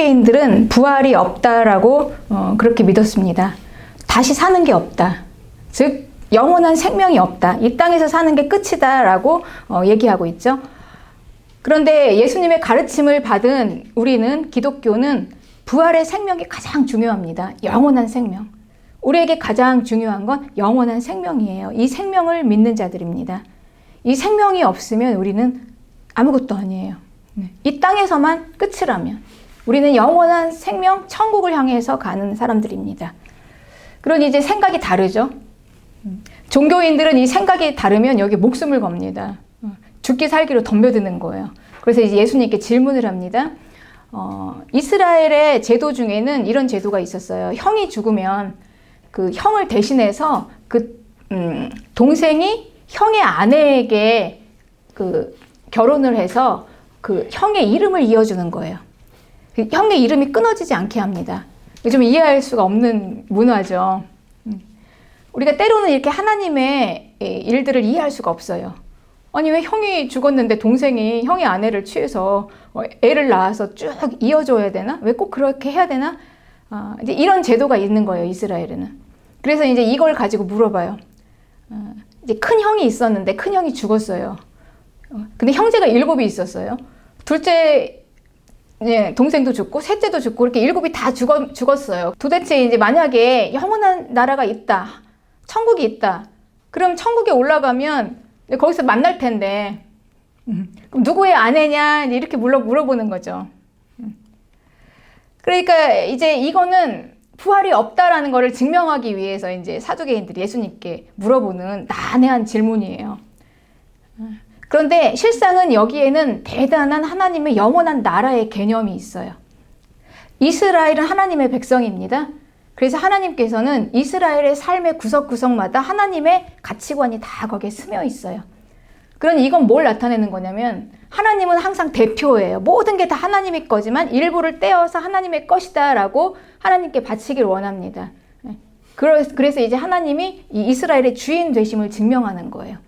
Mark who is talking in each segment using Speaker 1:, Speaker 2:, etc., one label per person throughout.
Speaker 1: 사두개인들은 부활이 없다라고 그렇게 믿었습니다. 다시 사는 게 없다. 즉 영원한 생명이 없다. 이 땅에서 사는 게 끝이다라고 얘기하고 있죠. 그런데 예수님의 가르침을 받은 우리는, 기독교는 부활의 생명이 가장 중요합니다. 영원한 생명. 우리에게 가장 중요한 건 영원한 생명이에요. 이 생명을 믿는 자들입니다. 이 생명이 없으면 우리는 아무것도 아니에요. 이 땅에서만 끝이라면 우리는 영원한 생명, 천국을 향해서 가는 사람들입니다. 그러니 이제 생각이 다르죠. 종교인들은 이 생각이 다르면 여기 목숨을 겁니다. 죽기 살기로 덤벼드는 거예요. 그래서 이제 예수님께 질문을 합니다. 이스라엘의 제도 중에는 이런 제도가 있었어요. 형이 죽으면 그 형을 대신해서 그 동생이 형의 아내에게 그 결혼을 해서 그 형의 이름을 이어주는 거예요. 그 형의 이름이 끊어지지 않게 합니다. 좀 이해할 수가 없는 문화죠. 우리가 때로는 이렇게 하나님의 일들을 이해할 수가 없어요. 아니 왜 형이 죽었는데 동생이 형의 아내를 취해서 애를 낳아서 쭉 이어줘야 되나? 왜 꼭 그렇게 해야 되나? 이제 이런 제도가 있는 거예요, 이스라엘에는. 그래서 이제 이걸 가지고 물어봐요. 이제 큰 형이 있었는데 큰 형이 죽었어요. 근데 형제가 7이 있었어요. 둘째 동생도 죽고 셋째도 죽고 이렇게 7이 다 죽었어요. 도대체 이제 만약에 영원한 나라가 있다, 천국이 있다. 그럼 천국에 올라가면 거기서 만날 텐데 그럼 누구의 아내냐 이렇게 물어보는 거죠. 그러니까 이제 이거는 부활이 없다라는 것을 증명하기 위해서 이제 사두개인들이 예수님께 물어보는 난해한 질문이에요. 그런데 실상은 여기에는 대단한 하나님의 영원한 나라의 개념이 있어요. 이스라엘은 하나님의 백성입니다. 그래서 하나님께서는 이스라엘의 삶의 구석구석마다 하나님의 가치관이 다 거기에 스며 있어요. 그러니 이건 뭘 나타내는 거냐면 하나님은 항상 대표예요. 모든 게 다 하나님의 거지만 일부를 떼어서 하나님의 것이다 라고 하나님께 바치길 원합니다. 그래서 이제 하나님이 이 이스라엘의 주인 되심을 증명하는 거예요.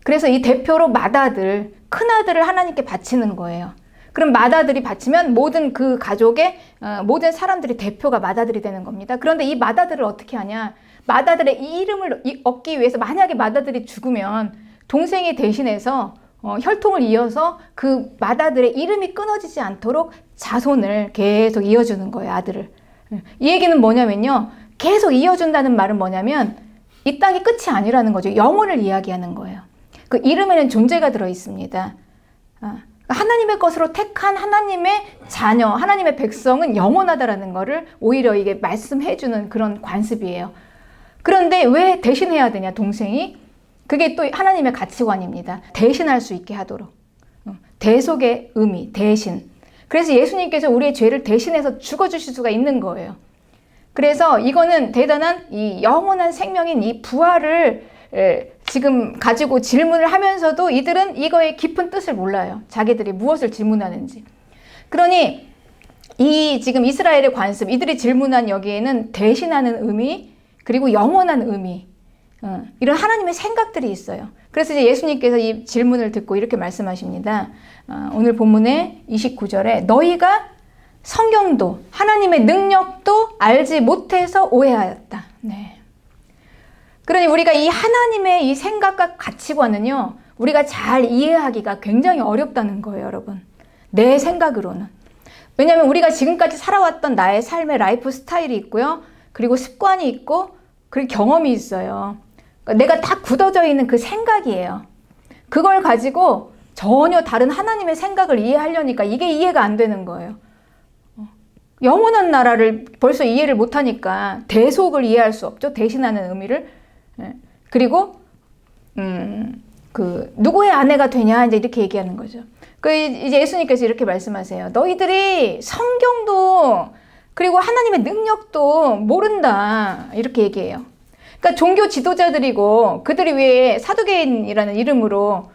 Speaker 1: 그래서 이 대표로 맏아들, 큰아들을 하나님께 바치는 거예요. 그럼 맏아들이 바치면 모든 그 가족의 모든 사람들이 대표가 맏아들이 되는 겁니다. 그런데 이 맏아들을 어떻게 하냐? 맏아들의 이 이름을 얻기 위해서 만약에 맏아들이 죽으면 동생이 대신해서 혈통을 이어서 그 맏아들의 이름이 끊어지지 않도록 자손을 계속 이어주는 거예요, 아들을. 이 얘기는 뭐냐면요. 계속 이어준다는 말은 뭐냐면 이 땅이 끝이 아니라는 거죠. 영혼을 이야기하는 거예요. 그 이름에는 존재가 들어 있습니다. 하나님의 것으로 택한 하나님의 자녀, 하나님의 백성은 영원하다라는 것을 오히려 이게 말씀해주는 그런 관습이에요. 그런데 왜 대신해야 되냐, 동생이? 그게 또 하나님의 가치관입니다. 대신할 수 있게 하도록. 대속의 의미, 대신. 그래서 예수님께서 우리의 죄를 대신해서 죽어주실 수가 있는 거예요. 그래서 이거는 대단한 이 영원한 생명인 이 부활을 지금 가지고 질문을 하면서도 이들은 이거의 깊은 뜻을 몰라요. 자기들이 무엇을 질문하는지. 그러니 이 지금 이스라엘의 관습, 이들이 질문한 여기에는 대신하는 의미, 그리고 영원한 의미, 이런 하나님의 생각들이 있어요. 그래서 이제 예수님께서 이 질문을 듣고 이렇게 말씀하십니다. 오늘 본문의 29절에 너희가 성경도 하나님의 능력도 알지 못해서 오해하였다. 네. 그러니 우리가 이 하나님의 이 생각과 가치관은요, 우리가 잘 이해하기가 굉장히 어렵다는 거예요, 여러분. 내 생각으로는. 왜냐하면 우리가 지금까지 살아왔던 나의 삶의 라이프 스타일이 있고요. 그리고 습관이 있고, 그리고 경험이 있어요. 그러니까 내가 딱 굳어져 있는 그 생각이에요. 그걸 가지고 전혀 다른 하나님의 생각을 이해하려니까 이게 이해가 안 되는 거예요. 영원한 나라를 벌써 이해를 못하니까 대속을 이해할 수 없죠. 대신하는 의미를. 그리고 그 누구의 아내가 되냐 이제 이렇게 얘기하는 거죠. 그 이제 예수님께서 이렇게 말씀하세요. 너희들이 성경도 그리고 하나님의 능력도 모른다 이렇게 얘기해요. 그러니까 종교 지도자들이고 그들이 왜 사두개인이라는 이름으로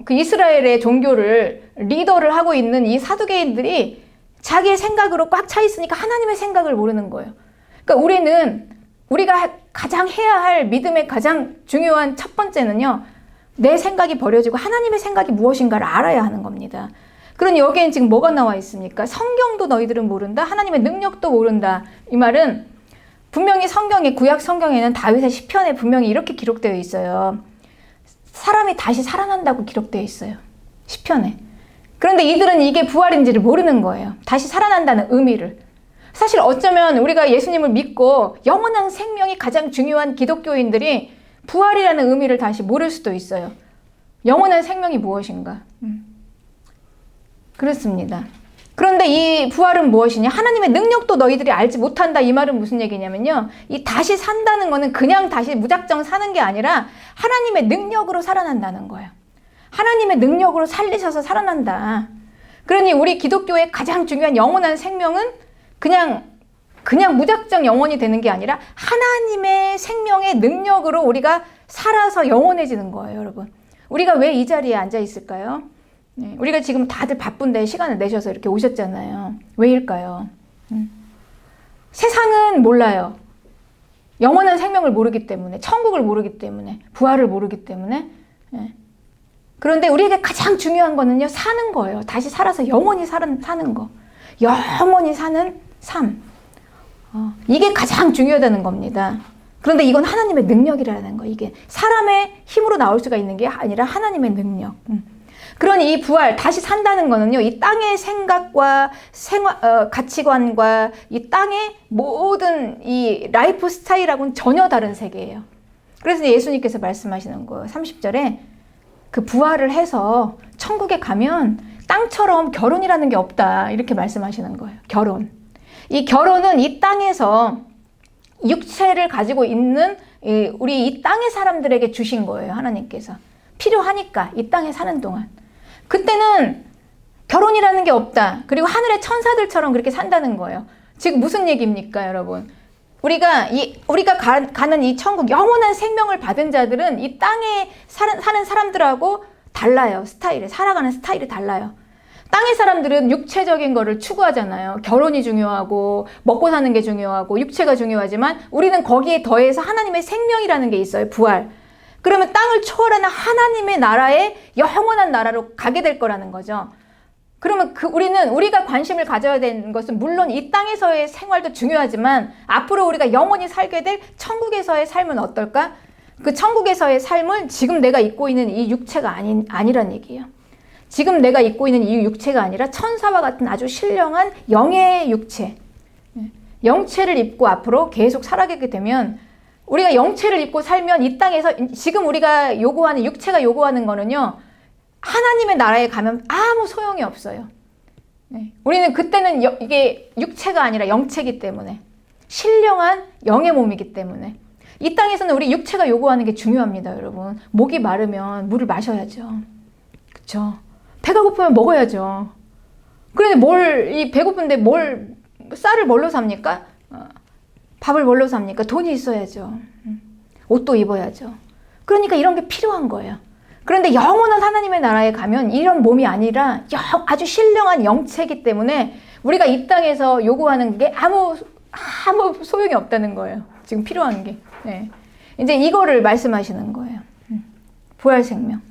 Speaker 1: 그 이스라엘의 종교를 리더를 하고 있는 이 사두개인들이 자기의 생각으로 꽉 차 있으니까 하나님의 생각을 모르는 거예요. 그러니까 우리가 가장 해야 할 믿음의 가장 중요한 첫 번째는요. 내 생각이 버려지고 하나님의 생각이 무엇인가를 알아야 하는 겁니다. 그러니 여기엔 지금 뭐가 나와 있습니까? 성경도 너희들은 모른다. 하나님의 능력도 모른다. 이 말은 분명히 성경에, 구약 성경에는 다윗의 시편에 분명히 이렇게 기록되어 있어요. 사람이 다시 살아난다고 기록되어 있어요. 시편에. 그런데 이들은 이게 부활인지를 모르는 거예요. 다시 살아난다는 의미를. 사실 어쩌면 우리가 예수님을 믿고 영원한 생명이 가장 중요한 기독교인들이 부활이라는 의미를 다시 모를 수도 있어요. 영원한 생명이 무엇인가? 그렇습니다. 그런데 이 부활은 무엇이냐? 하나님의 능력도 너희들이 알지 못한다. 이 말은 무슨 얘기냐면요. 이 다시 산다는 거는 그냥 다시 무작정 사는 게 아니라 하나님의 능력으로 살아난다는 거예요. 하나님의 능력으로 살리셔서 살아난다. 그러니 우리 기독교의 가장 중요한 영원한 생명은 그냥 무작정 영원이 되는 게 아니라 하나님의 생명의 능력으로 우리가 살아서 영원해지는 거예요, 여러분. 우리가 왜 이 자리에 앉아 있을까요? 네, 우리가 지금 다들 바쁜데 시간을 내셔서 이렇게 오셨잖아요. 왜일까요? 세상은 몰라요. 영원한 생명을 모르기 때문에, 천국을 모르기 때문에, 부활을 모르기 때문에. 네. 그런데 우리에게 가장 중요한 거는요, 사는 거예요. 다시 살아서 영원히 사는 거. 영원히 사는 삶. 이게 가장 중요하다는 겁니다. 그런데 이건 하나님의 능력이라는 거. 이게 사람의 힘으로 나올 수가 있는 게 아니라 하나님의 능력. 그러니 이 부활, 다시 산다는 거는요, 이 땅의 생각과 가치관과 이 땅의 모든 이 라이프 스타일하고는 전혀 다른 세계예요. 그래서 예수님께서 말씀하시는 거예요. 30절에 그 부활을 해서 천국에 가면 땅처럼 결혼이라는 게 없다. 이렇게 말씀하시는 거예요. 결혼. 이 결혼은 이 땅에서 육체를 가지고 있는 우리 이 땅의 사람들에게 주신 거예요. 하나님께서. 필요하니까 이 땅에 사는 동안. 그때는 결혼이라는 게 없다. 그리고 하늘의 천사들처럼 그렇게 산다는 거예요. 지금 무슨 얘기입니까, 여러분? 우리가 가는 이 천국, 영원한 생명을 받은 자들은 이 땅에 사는 사람들하고 달라요. 살아가는 스타일이 달라요. 땅의 사람들은 육체적인 거를 추구하잖아요. 결혼이 중요하고 먹고 사는 게 중요하고 육체가 중요하지만 우리는 거기에 더해서 하나님의 생명이라는 게 있어요. 부활. 그러면 땅을 초월하는 하나님의 나라에 영원한 나라로 가게 될 거라는 거죠. 그러면 우리가 관심을 가져야 되는 것은 물론 이 땅에서의 생활도 중요하지만 앞으로 우리가 영원히 살게 될 천국에서의 삶은 어떨까? 그 천국에서의 삶은 지금 내가 입고 있는 이 육체가 아니란 얘기예요. 지금 내가 입고 있는 이 육체가 아니라 천사와 같은 아주 신령한 영의 육체. 영체를 입고 앞으로 계속 살아가게 되면 우리가 영체를 입고 살면 이 땅에서 지금 우리가 요구하는 육체가 요구하는 거는요. 하나님의 나라에 가면 아무 소용이 없어요. 우리는 그때는 이게 육체가 아니라 영체이기 때문에 신령한 영의 몸이기 때문에 이 땅에서는 우리 육체가 요구하는 게 중요합니다, 여러분. 목이 마르면 물을 마셔야죠. 그렇죠? 배가 고프면 먹어야죠. 그런데 배고픈데 쌀을 뭘로 삽니까? 밥을 뭘로 삽니까? 돈이 있어야죠. 옷도 입어야죠. 그러니까 이런 게 필요한 거예요. 그런데 영원한 하나님의 나라에 가면 이런 몸이 아니라 아주 신령한 영체이기 때문에 우리가 이 땅에서 요구하는 게 아무 소용이 없다는 거예요. 지금 필요한 게. 네. 이제 이거를 말씀하시는 거예요. 부활 생명.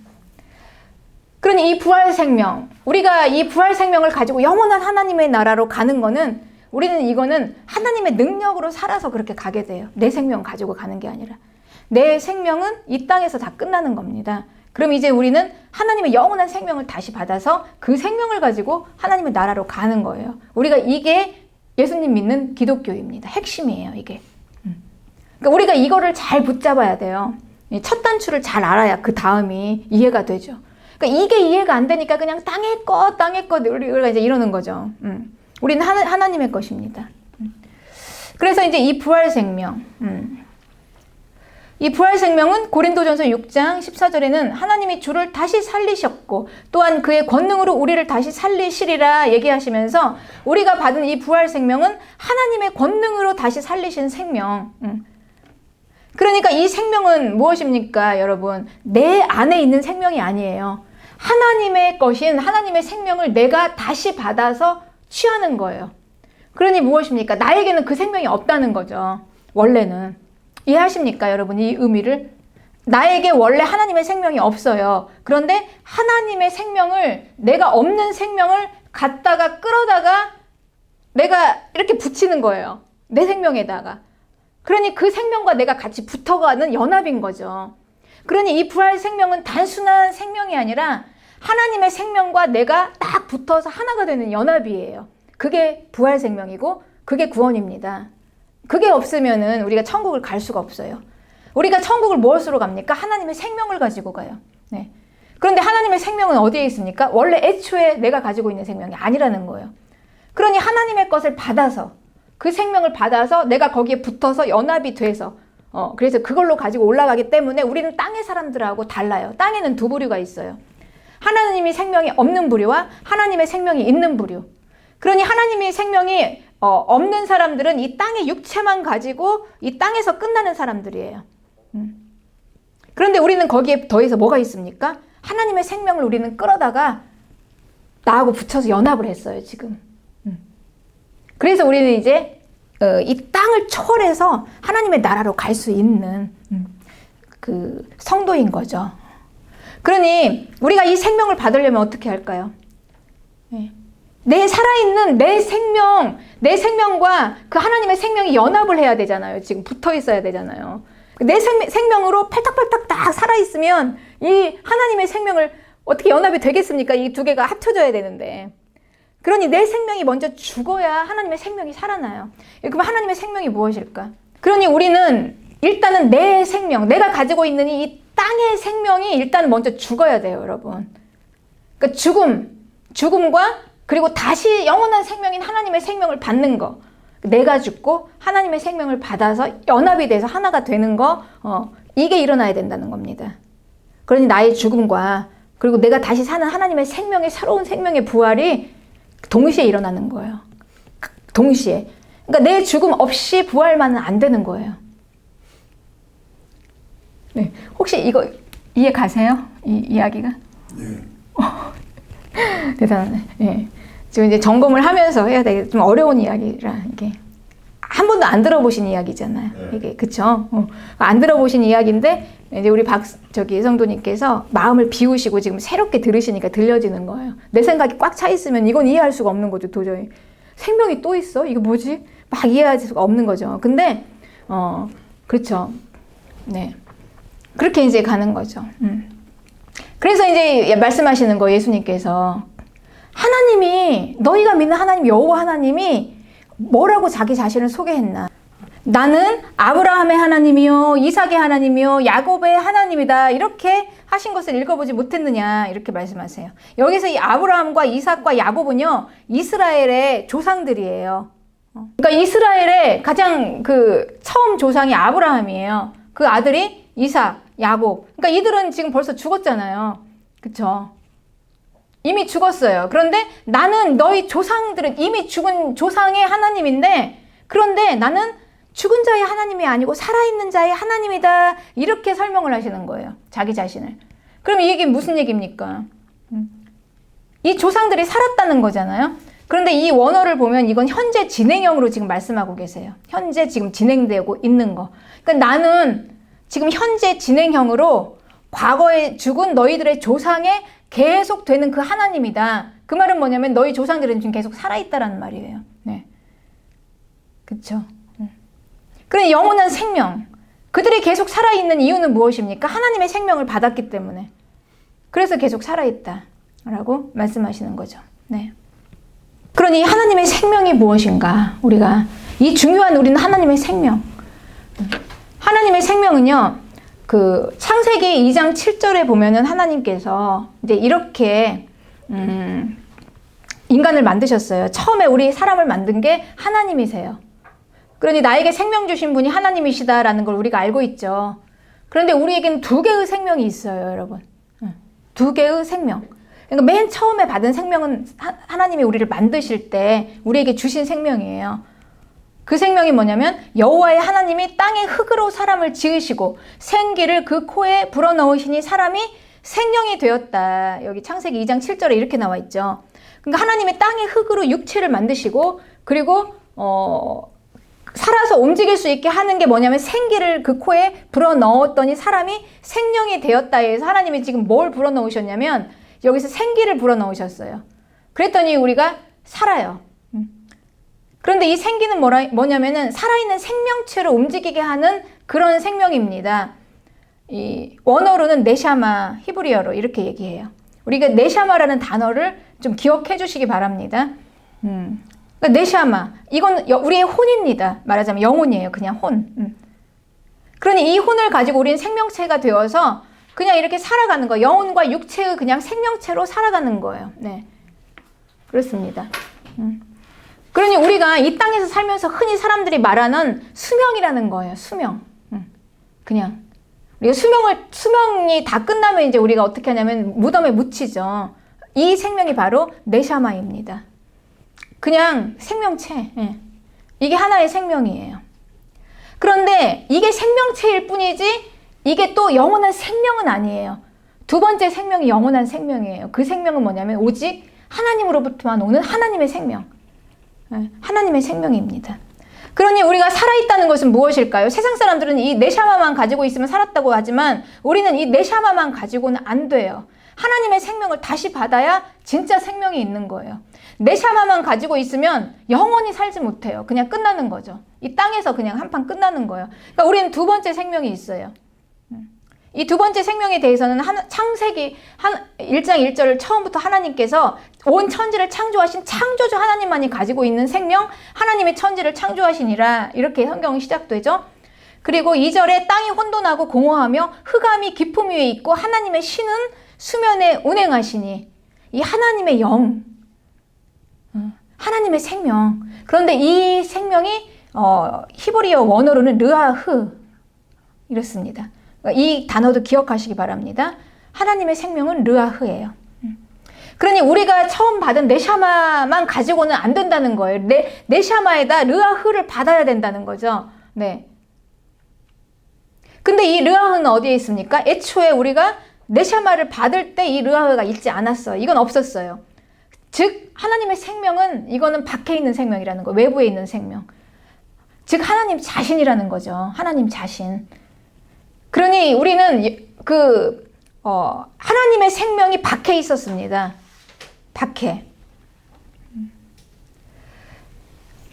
Speaker 1: 그러니 이 부활 생명, 우리가 이 부활 생명을 가지고 영원한 하나님의 나라로 가는 거는 우리는 이거는 하나님의 능력으로 살아서 그렇게 가게 돼요. 내 생명 가지고 가는 게 아니라. 내 생명은 이 땅에서 다 끝나는 겁니다. 그럼 이제 우리는 하나님의 영원한 생명을 다시 받아서 그 생명을 가지고 하나님의 나라로 가는 거예요. 이게 예수님 믿는 기독교입니다. 핵심이에요, 이게. 그러니까 우리가 이거를 잘 붙잡아야 돼요. 첫 단추를 잘 알아야 그 다음이 이해가 되죠. 그러니까 이게 이해가 안 되니까 그냥 땅의 것 우리가 이제 이러는 거죠. 우리는 하나님의 것입니다. 그래서 이제 이 부활 생명, 이 부활 생명은 고린도전서 6장 14절에는 하나님이 주를 다시 살리셨고 또한 그의 권능으로 우리를 다시 살리시리라 얘기하시면서 우리가 받은 이 부활 생명은 하나님의 권능으로 다시 살리신 생명. 그러니까 이 생명은 무엇입니까, 여러분? 내 안에 있는 생명이 아니에요. 하나님의 것인 하나님의 생명을 내가 다시 받아서 취하는 거예요. 그러니 무엇입니까? 나에게는 그 생명이 없다는 거죠. 원래는. 이해하십니까, 여러분? 이 의미를? 나에게 원래 하나님의 생명이 없어요. 그런데 하나님의 생명을, 내가 없는 생명을 갖다가 끌어다가 내가 이렇게 붙이는 거예요. 내 생명에다가. 그러니 그 생명과 내가 같이 붙어가는 연합인 거죠. 그러니 이 부활 생명은 단순한 생명이 아니라 하나님의 생명과 내가 딱 붙어서 하나가 되는 연합이에요. 그게 부활 생명이고 그게 구원입니다. 그게 없으면은 우리가 천국을 갈 수가 없어요. 우리가 천국을 무엇으로 갑니까? 하나님의 생명을 가지고 가요. 네. 그런데 하나님의 생명은 어디에 있습니까? 원래 애초에 내가 가지고 있는 생명이 아니라는 거예요. 그러니 하나님의 것을 받아서, 그 생명을 받아서 내가 거기에 붙어서 연합이 돼서 그래서 그걸로 가지고 올라가기 때문에 우리는 땅의 사람들하고 달라요. 땅에는 두 부류가 있어요. 하나님이 생명이 없는 부류와 하나님의 생명이 있는 부류. 그러니 하나님의 생명이 없는 사람들은 이 땅의 육체만 가지고 이 땅에서 끝나는 사람들이에요. 그런데 우리는 거기에 더해서 뭐가 있습니까? 하나님의 생명을 우리는 끌어다가 나하고 붙여서 연합을 했어요, 지금. 그래서 우리는 이제 이 땅을 초월해서 하나님의 나라로 갈 수 있는 그 성도인 거죠. 그러니 우리가 이 생명을 받으려면 어떻게 할까요? 내 살아있는 내 생명과 그 하나님의 생명이 연합을 해야 되잖아요. 지금 붙어 있어야 되잖아요. 내 생명으로 팔딱팔딱 딱 살아있으면 이 하나님의 생명을 어떻게 연합이 되겠습니까? 이 두 개가 합쳐져야 되는데. 그러니 내 생명이 먼저 죽어야 하나님의 생명이 살아나요. 그럼 하나님의 생명이 무엇일까? 그러니 우리는 일단은 내 생명, 내가 가지고 있는 이 땅의 생명이 일단 먼저 죽어야 돼요, 여러분. 그러니까 죽음과 그리고 다시 영원한 생명인 하나님의 생명을 받는 거. 내가 죽고 하나님의 생명을 받아서 연합이 돼서 하나가 되는 거, 이게 일어나야 된다는 겁니다. 그러니 나의 죽음과 그리고 내가 다시 사는 하나님의 생명의 새로운 생명의 부활이 동시에 일어나는 거예요. 동시에. 그러니까 내 죽음 없이 부활만은 안 되는 거예요. 네. 혹시 이거 이해 가세요? 이 이야기가? 네. 대단하네. 네. 지금 이제 점검을 하면서 해야 되게 좀 어려운 이야기라 이게 한 번도 안 들어보신 이야기잖아요. 네. 이게 그쵸? 안 들어보신 이야기인데 이제 우리 성도님께서 마음을 비우시고 지금 새롭게 들으시니까 들려지는 거예요. 내 생각이 꽉 차 있으면 이건 이해할 수가 없는 거죠, 도저히. 생명이 또 있어? 이거 뭐지? 막 이해할 수가 없는 거죠. 근데 그렇죠. 네. 그렇게 이제 가는 거죠. 그래서 이제 말씀하시는 거 예수님께서 하나님이 너희가 믿는 하나님 여호와 하나님이 뭐라고 자기 자신을 소개했나? 나는 아브라함의 하나님이요 이삭의 하나님이요 야곱의 하나님이다 이렇게 하신 것을 읽어보지 못했느냐 이렇게 말씀하세요. 여기서 이 아브라함과 이삭과 야곱은요 이스라엘의 조상들이에요. 그러니까 이스라엘의 가장 그 처음 조상이 아브라함이에요. 그 아들이 이삭, 야곱. 그러니까 이들은 지금 벌써 죽었잖아요. 그쵸? 이미 죽었어요. 그런데 나는 너희 조상들은 이미 죽은 조상의 하나님인데 그런데 나는 죽은 자의 하나님이 아니고 살아있는 자의 하나님이다. 이렇게 설명을 하시는 거예요. 자기 자신을. 그럼 이게 무슨 얘기입니까? 이 조상들이 살았다는 거잖아요. 그런데 이 원어를 보면 이건 현재 진행형으로 지금 말씀하고 계세요. 현재 지금 진행되고 있는 거. 그러니까 나는 지금 현재 진행형으로 과거에 죽은 너희들의 조상의 계속 되는 그 하나님이다. 그 말은 뭐냐면 너희 조상들은 지금 계속 살아있다라는 말이에요. 네. 그쵸? 그러니 영원한 생명. 그들이 계속 살아있는 이유는 무엇입니까? 하나님의 생명을 받았기 때문에. 그래서 계속 살아있다. 라고 말씀하시는 거죠. 네. 그러니 하나님의 생명이 무엇인가? 우리가 이 중요한 우리는 하나님의 생명. 하나님의 생명은요. 그 창세기 2장 7절에 보면은 하나님께서 이제 이렇게 인간을 만드셨어요. 처음에 우리 사람을 만든 게 하나님이세요. 그러니 나에게 생명 주신 분이 하나님이시다라는 걸 우리가 알고 있죠. 그런데 우리에게는 두 개의 생명이 있어요, 여러분. 두 개의 생명. 그러니까 맨 처음에 받은 생명은 하나님이 우리를 만드실 때 우리에게 주신 생명이에요. 그 생명이 뭐냐면 여호와의 하나님이 땅의 흙으로 사람을 지으시고 생기를 그 코에 불어넣으시니 사람이 생명이 되었다. 여기 창세기 2장 7절에 이렇게 나와 있죠. 그러니까 하나님이 땅의 흙으로 육체를 만드시고 그리고 살아서 움직일 수 있게 하는 게 뭐냐면 생기를 그 코에 불어넣었더니 사람이 생명이 되었다 해서 하나님이 지금 뭘 불어넣으셨냐면 여기서 생기를 불어넣으셨어요. 그랬더니 우리가 살아요. 그런데 이 생기는 뭐냐면은 살아있는 생명체로 움직이게 하는 그런 생명입니다. 이 원어로는 네샤마, 히브리어로 이렇게 얘기해요. 우리가 네샤마라는 단어를 좀 기억해 주시기 바랍니다. 그러니까 네샤마, 이건 우리의 혼입니다. 말하자면 영혼이에요. 그냥 혼. 그러니 이 혼을 가지고 우리는 생명체가 되어서 그냥 이렇게 살아가는 거예요. 영혼과 육체의 그냥 생명체로 살아가는 거예요. 네, 그렇습니다. 그러니 우리가 이 땅에서 살면서 흔히 사람들이 말하는 수명이라는 거예요. 수명. 그냥 우리가 수명이 다 끝나면 이제 우리가 어떻게 하냐면 무덤에 묻히죠. 이 생명이 바로 네샤마입니다. 그냥 생명체. 이게 하나의 생명이에요. 그런데 이게 생명체일 뿐이지 이게 또 영원한 생명은 아니에요. 두 번째 생명이 영원한 생명이에요. 그 생명은 뭐냐면 오직 하나님으로부터만 오는 하나님의 생명. 하나님의 생명입니다. 그러니 우리가 살아있다는 것은 무엇일까요? 세상 사람들은 이 네샤마만 가지고 있으면 살았다고 하지만 우리는 이 네샤마만 가지고는 안 돼요. 하나님의 생명을 다시 받아야 진짜 생명이 있는 거예요. 네샤마만 가지고 있으면 영원히 살지 못해요. 그냥 끝나는 거죠. 이 땅에서 그냥 한판 끝나는 거예요. 그러니까 우리는 두 번째 생명이 있어요. 이 두 번째 생명에 대해서는 창세기 1장 1절을 처음부터 하나님께서 온 천지를 창조하신 창조주 하나님만이 가지고 있는 생명, 하나님의 천지를 창조하시니라 이렇게 성경이 시작되죠. 그리고 2절에 땅이 혼돈하고 공허하며 흑암이 깊음 위에 있고 하나님의 신은 수면에 운행하시니 이 하나님의 영, 하나님의 생명. 그런데 이 생명이 히브리어 원어로는 르아흐 이렇습니다. 이 단어도 기억하시기 바랍니다. 하나님의 생명은 르아흐예요. 그러니 우리가 처음 받은 네샤마만 가지고는 안 된다는 거예요. 네샤마에다 르아흐를 받아야 된다는 거죠. 네. 근데 이 르아흐는 어디에 있습니까? 애초에 우리가 네샤마를 받을 때 이 르아흐가 있지 않았어요. 이건 없었어요. 즉 하나님의 생명은 이거는 밖에 있는 생명이라는 거, 외부에 있는 생명. 즉 하나님 자신이라는 거죠. 하나님 자신. 그러니 우리는 하나님의 생명이 밖에 있었습니다. 밖에.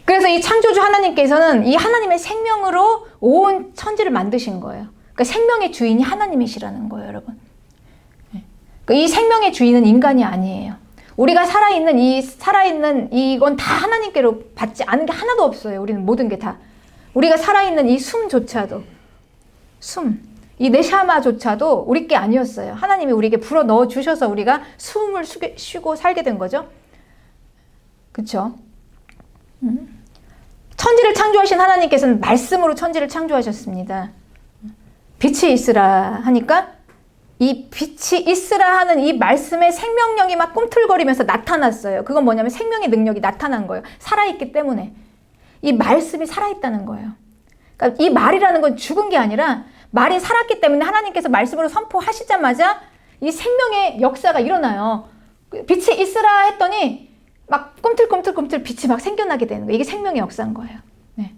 Speaker 1: 그래서 이 창조주 하나님께서는 이 하나님의 생명으로 온 천지를 만드신 거예요. 그러니까 생명의 주인이 하나님이시라는 거예요, 여러분. 그러니까 이 생명의 주인은 인간이 아니에요. 우리가 살아있는 이건 다 하나님께로 받지 않은 게 하나도 없어요. 우리는 모든 게 다. 우리가 살아있는 이 숨조차도, 이 네샤마조차도 우리 게 아니었어요. 하나님이 우리에게 불어 넣어 주셔서 우리가 숨을 쉬고 살게 된 거죠. 그쵸? 천지를 창조하신 하나님께서는 말씀으로 천지를 창조하셨습니다. 빛이 있으라 하니까 이 빛이 있으라 하는 이 말씀의 생명력이 막 꿈틀거리면서 나타났어요. 그건 뭐냐면 생명의 능력이 나타난 거예요. 살아있기 때문에. 이 말씀이 살아있다는 거예요. 그러니까 이 말이라는 건 죽은 게 아니라 말이 살았기 때문에 하나님께서 말씀으로 선포하시자마자 이 생명의 역사가 일어나요. 빛이 있으라 했더니 막 꿈틀꿈틀 빛이 막 생겨나게 되는 거예요. 이게 생명의 역사인 거예요. 네.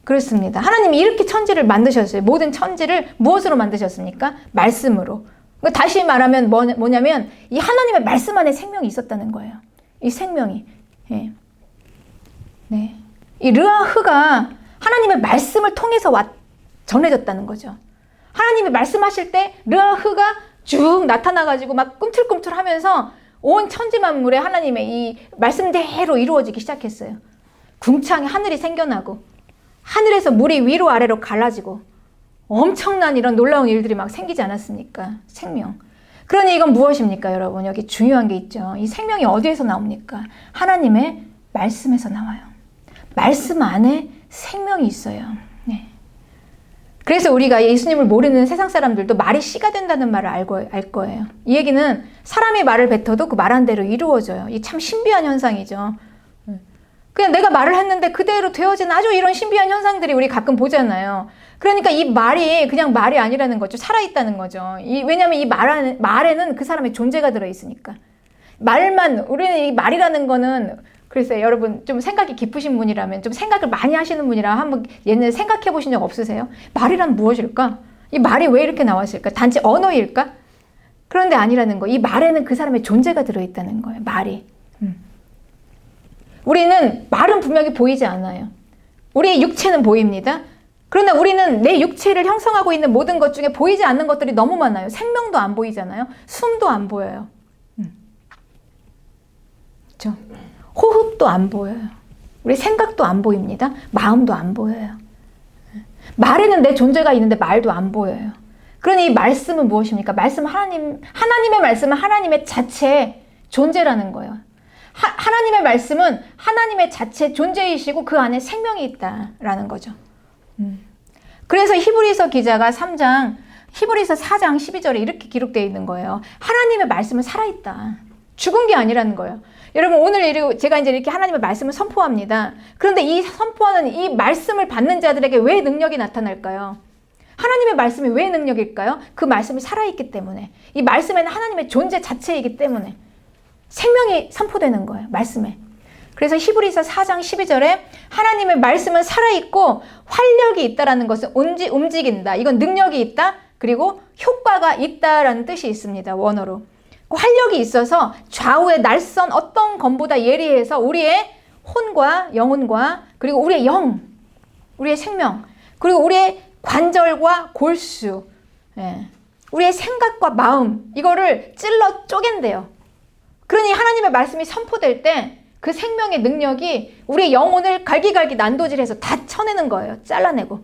Speaker 1: 그렇습니다. 하나님이 이렇게 천지를 만드셨어요. 모든 천지를 무엇으로 만드셨습니까? 말씀으로. 다시 말하면 뭐냐면 이 하나님의 말씀 안에 생명이 있었다는 거예요. 이 생명이. 네. 네. 이 르아흐가 하나님의 말씀을 통해서 전해졌다는 거죠. 하나님이 말씀하실 때 르아흐가 쭉 나타나가지고 막 꿈틀꿈틀 하면서 온 천지 만물에 하나님의 이 말씀대로 이루어지기 시작했어요. 궁창에 하늘이 생겨나고 하늘에서 물이 위로 아래로 갈라지고 엄청난 이런 놀라운 일들이 막 생기지 않았습니까? 생명. 그러니 이건 무엇입니까, 여러분? 여기 중요한 게 있죠. 이 생명이 어디에서 나옵니까? 하나님의 말씀에서 나와요. 말씀 안에 생명이 있어요. 네. 그래서 우리가 예수님을 모르는 세상 사람들도 말이 씨가 된다는 말을 알 거예요. 이 얘기는 사람이 말을 뱉어도 그 말한 대로 이루어져요. 이 참 신비한 현상이죠. 그냥 내가 말을 했는데 그대로 되어지는 아주 이런 신비한 현상들이 우리 가끔 보잖아요. 그러니까 이 말이 그냥 말이 아니라는 거죠. 살아있다는 거죠. 왜냐하면 이 말에는 그 사람의 존재가 들어있으니까. 우리는 이 말이라는 거는 그래서 여러분 좀 생각이 깊으신 분이라면, 좀 생각을 많이 하시는 분이라 한번 옛날에 생각해 보신 적 없으세요? 말이란 무엇일까? 이 말이 왜 이렇게 나왔을까? 단지 언어일까? 그런데 아니라는 거. 이 말에는 그 사람의 존재가 들어있다는 거예요. 말이. 우리는 말은 분명히 보이지 않아요. 우리의 육체는 보입니다. 그러나 우리는 내 육체를 형성하고 있는 모든 것 중에 보이지 않는 것들이 너무 많아요. 생명도 안 보이잖아요. 숨도 안 보여요. 그렇죠? 호흡도 안 보여요. 우리 생각도 안 보입니다. 마음도 안 보여요. 말에는 내 존재가 있는데 말도 안 보여요. 그러니 이 말씀은 무엇입니까? 하나님의 말씀은 하나님의 자체 존재라는 거예요. 하나님의 말씀은 하나님의 자체 존재이시고 그 안에 생명이 있다라는 거죠. 그래서 히브리서 기자가 히브리서 4장 12절에 이렇게 기록되어 있는 거예요. 하나님의 말씀은 살아있다. 죽은 게 아니라는 거예요. 여러분, 오늘 제가 이제 이렇게 하나님의 말씀을 선포합니다. 그런데 이 선포하는 이 말씀을 받는 자들에게 왜 능력이 나타날까요? 하나님의 말씀이 왜 능력일까요? 그 말씀이 살아있기 때문에. 이 말씀에는 하나님의 존재 자체이기 때문에 생명이 선포되는 거예요. 말씀에. 그래서 히브리서 4장 12절에 하나님의 말씀은 살아있고 활력이 있다라는 것은 움직인다. 이건 능력이 있다. 그리고 효과가 있다라는 뜻이 있습니다. 원어로. 활력이 있어서 좌우의 날선 어떤 검보다 예리해서 우리의 혼과 영혼과 그리고 우리의 영, 우리의 생명, 그리고 우리의 관절과 골수, 우리의 생각과 마음, 이거를 찔러 쪼갠대요. 그러니 하나님의 말씀이 선포될 때 그 생명의 능력이 우리의 영혼을 갈기갈기 난도질해서 다 쳐내는 거예요. 잘라내고.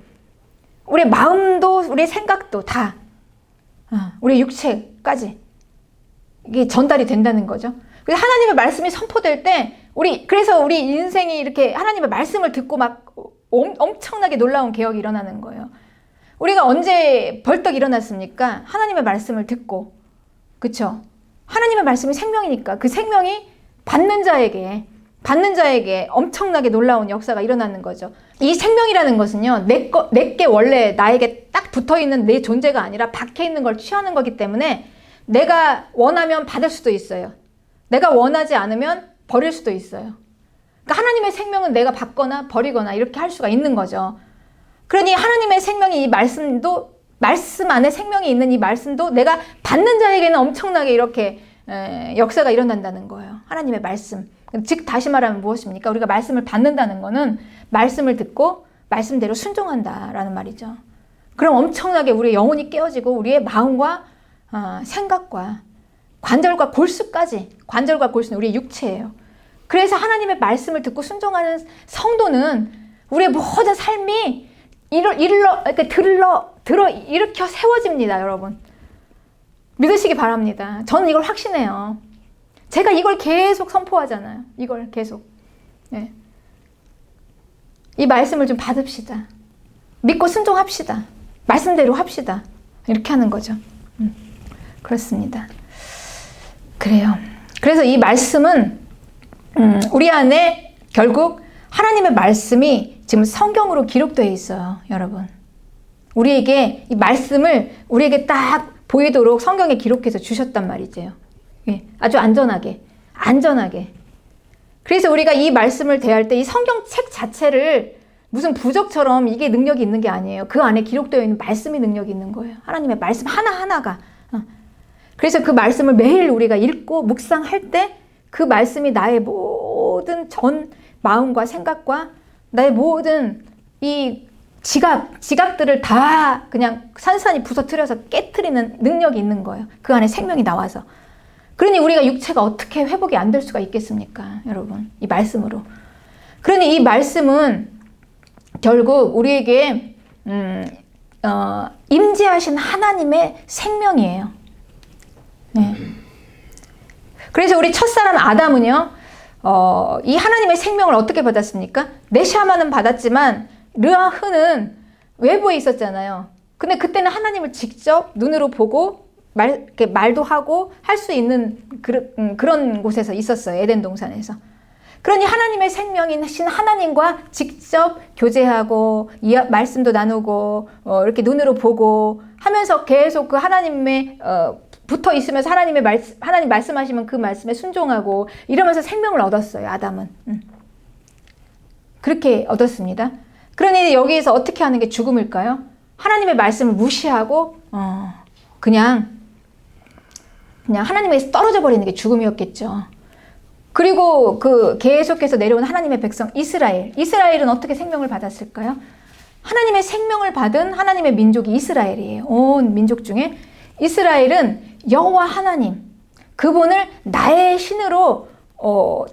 Speaker 1: 우리의 마음도 우리의 생각도 다, 우리의 육체까지 이게 전달이 된다는 거죠. 그래서 하나님의 말씀이 선포될 때 그래서 우리 인생이 이렇게 하나님의 말씀을 듣고 막 엄청나게 놀라운 개혁이 일어나는 거예요. 우리가 언제 벌떡 일어났습니까? 하나님의 말씀을 듣고. 그쵸? 하나님의 말씀이 생명이니까 그 생명이 받는 자에게 엄청나게 놀라운 역사가 일어나는 거죠. 이 생명이라는 것은요, 내게 원래 나에게 딱 붙어있는 내 존재가 아니라 박혀있는 걸 취하는 거기 때문에 내가 원하면 받을 수도 있어요. 내가 원하지 않으면 버릴 수도 있어요. 그러니까 하나님의 생명은 내가 받거나 버리거나 이렇게 할 수가 있는 거죠. 그러니 하나님의 생명이 이 말씀 안에 생명이 있는 이 말씀도 내가 받는 자에게는 엄청나게 이렇게 역사가 일어난다는 거예요. 하나님의 말씀. 즉 다시 말하면 무엇입니까? 우리가 말씀을 받는다는 거는 말씀을 듣고 말씀대로 순종한다라는 말이죠. 그럼 엄청나게 우리의 영혼이 깨어지고 우리의 마음과 생각과 관절과 골수까지, 관절과 골수는 우리의 육체예요. 그래서 하나님의 말씀을 듣고 순종하는 성도는 우리의 모든 삶이 일으켜 세워집니다, 여러분. 믿으시기 바랍니다. 저는 이걸 확신해요. 제가 이걸 계속 선포하잖아요. 이걸 계속. 네. 이 말씀을 좀 받읍시다. 믿고 순종합시다. 말씀대로 합시다. 이렇게 하는 거죠. 그렇습니다. 그래요. 그래서 이 말씀은 우리 안에 결국 하나님의 말씀이 지금 성경으로 기록되어 있어요, 여러분. 우리에게 이 말씀을 우리에게 딱 보이도록 성경에 기록해서 주셨단 말이죠. 예, 아주 안전하게. 그래서 우리가 이 말씀을 대할 때 이 성경책 자체를 무슨 부적처럼 이게 능력이 있는 게 아니에요. 그 안에 기록되어 있는 말씀이 능력이 있는 거예요. 하나님의 말씀 하나하나가. 그래서 그 말씀을 매일 우리가 읽고 묵상할 때 그 말씀이 나의 모든 전 마음과 생각과 나의 모든 이 지각들을 다 그냥 산산이 부서뜨려서 깨트리는 능력이 있는 거예요. 그 안에 생명이 나와서. 그러니 우리가 육체가 어떻게 회복이 안 될 수가 있겠습니까, 여러분? 이 말씀으로. 그러니 이 말씀은 결국 우리에게 임재하신 하나님의 생명이에요. 네. 그래서 우리 첫사람 아담은요, 이 하나님의 생명을 어떻게 받았습니까? 네샤마는 받았지만 르아흐는 외부에 있었잖아요. 근데 그때는 하나님을 직접 눈으로 보고 이렇게 말도 하고 할 수 있는 그런 곳에서 있었어요. 에덴 동산에서. 그러니 하나님의 생명이신 하나님과 직접 교제하고 말씀도 나누고 이렇게 눈으로 보고 하면서 계속 그 하나님의 붙어 있으면서 하나님 말씀하시면 그 말씀에 순종하고 이러면서 생명을 얻었어요. 아담은. 그렇게 얻었습니다. 그러니 여기에서 어떻게 하는 게 죽음일까요? 하나님의 말씀을 무시하고 그냥 하나님에서 떨어져 버리는 게 죽음이었겠죠. 그리고 그 계속해서 내려온 하나님의 백성 이스라엘은 어떻게 생명을 받았을까요? 하나님의 생명을 받은 하나님의 민족이 이스라엘이에요. 온 민족 중에 이스라엘은 여호와 하나님, 그분을 나의 신으로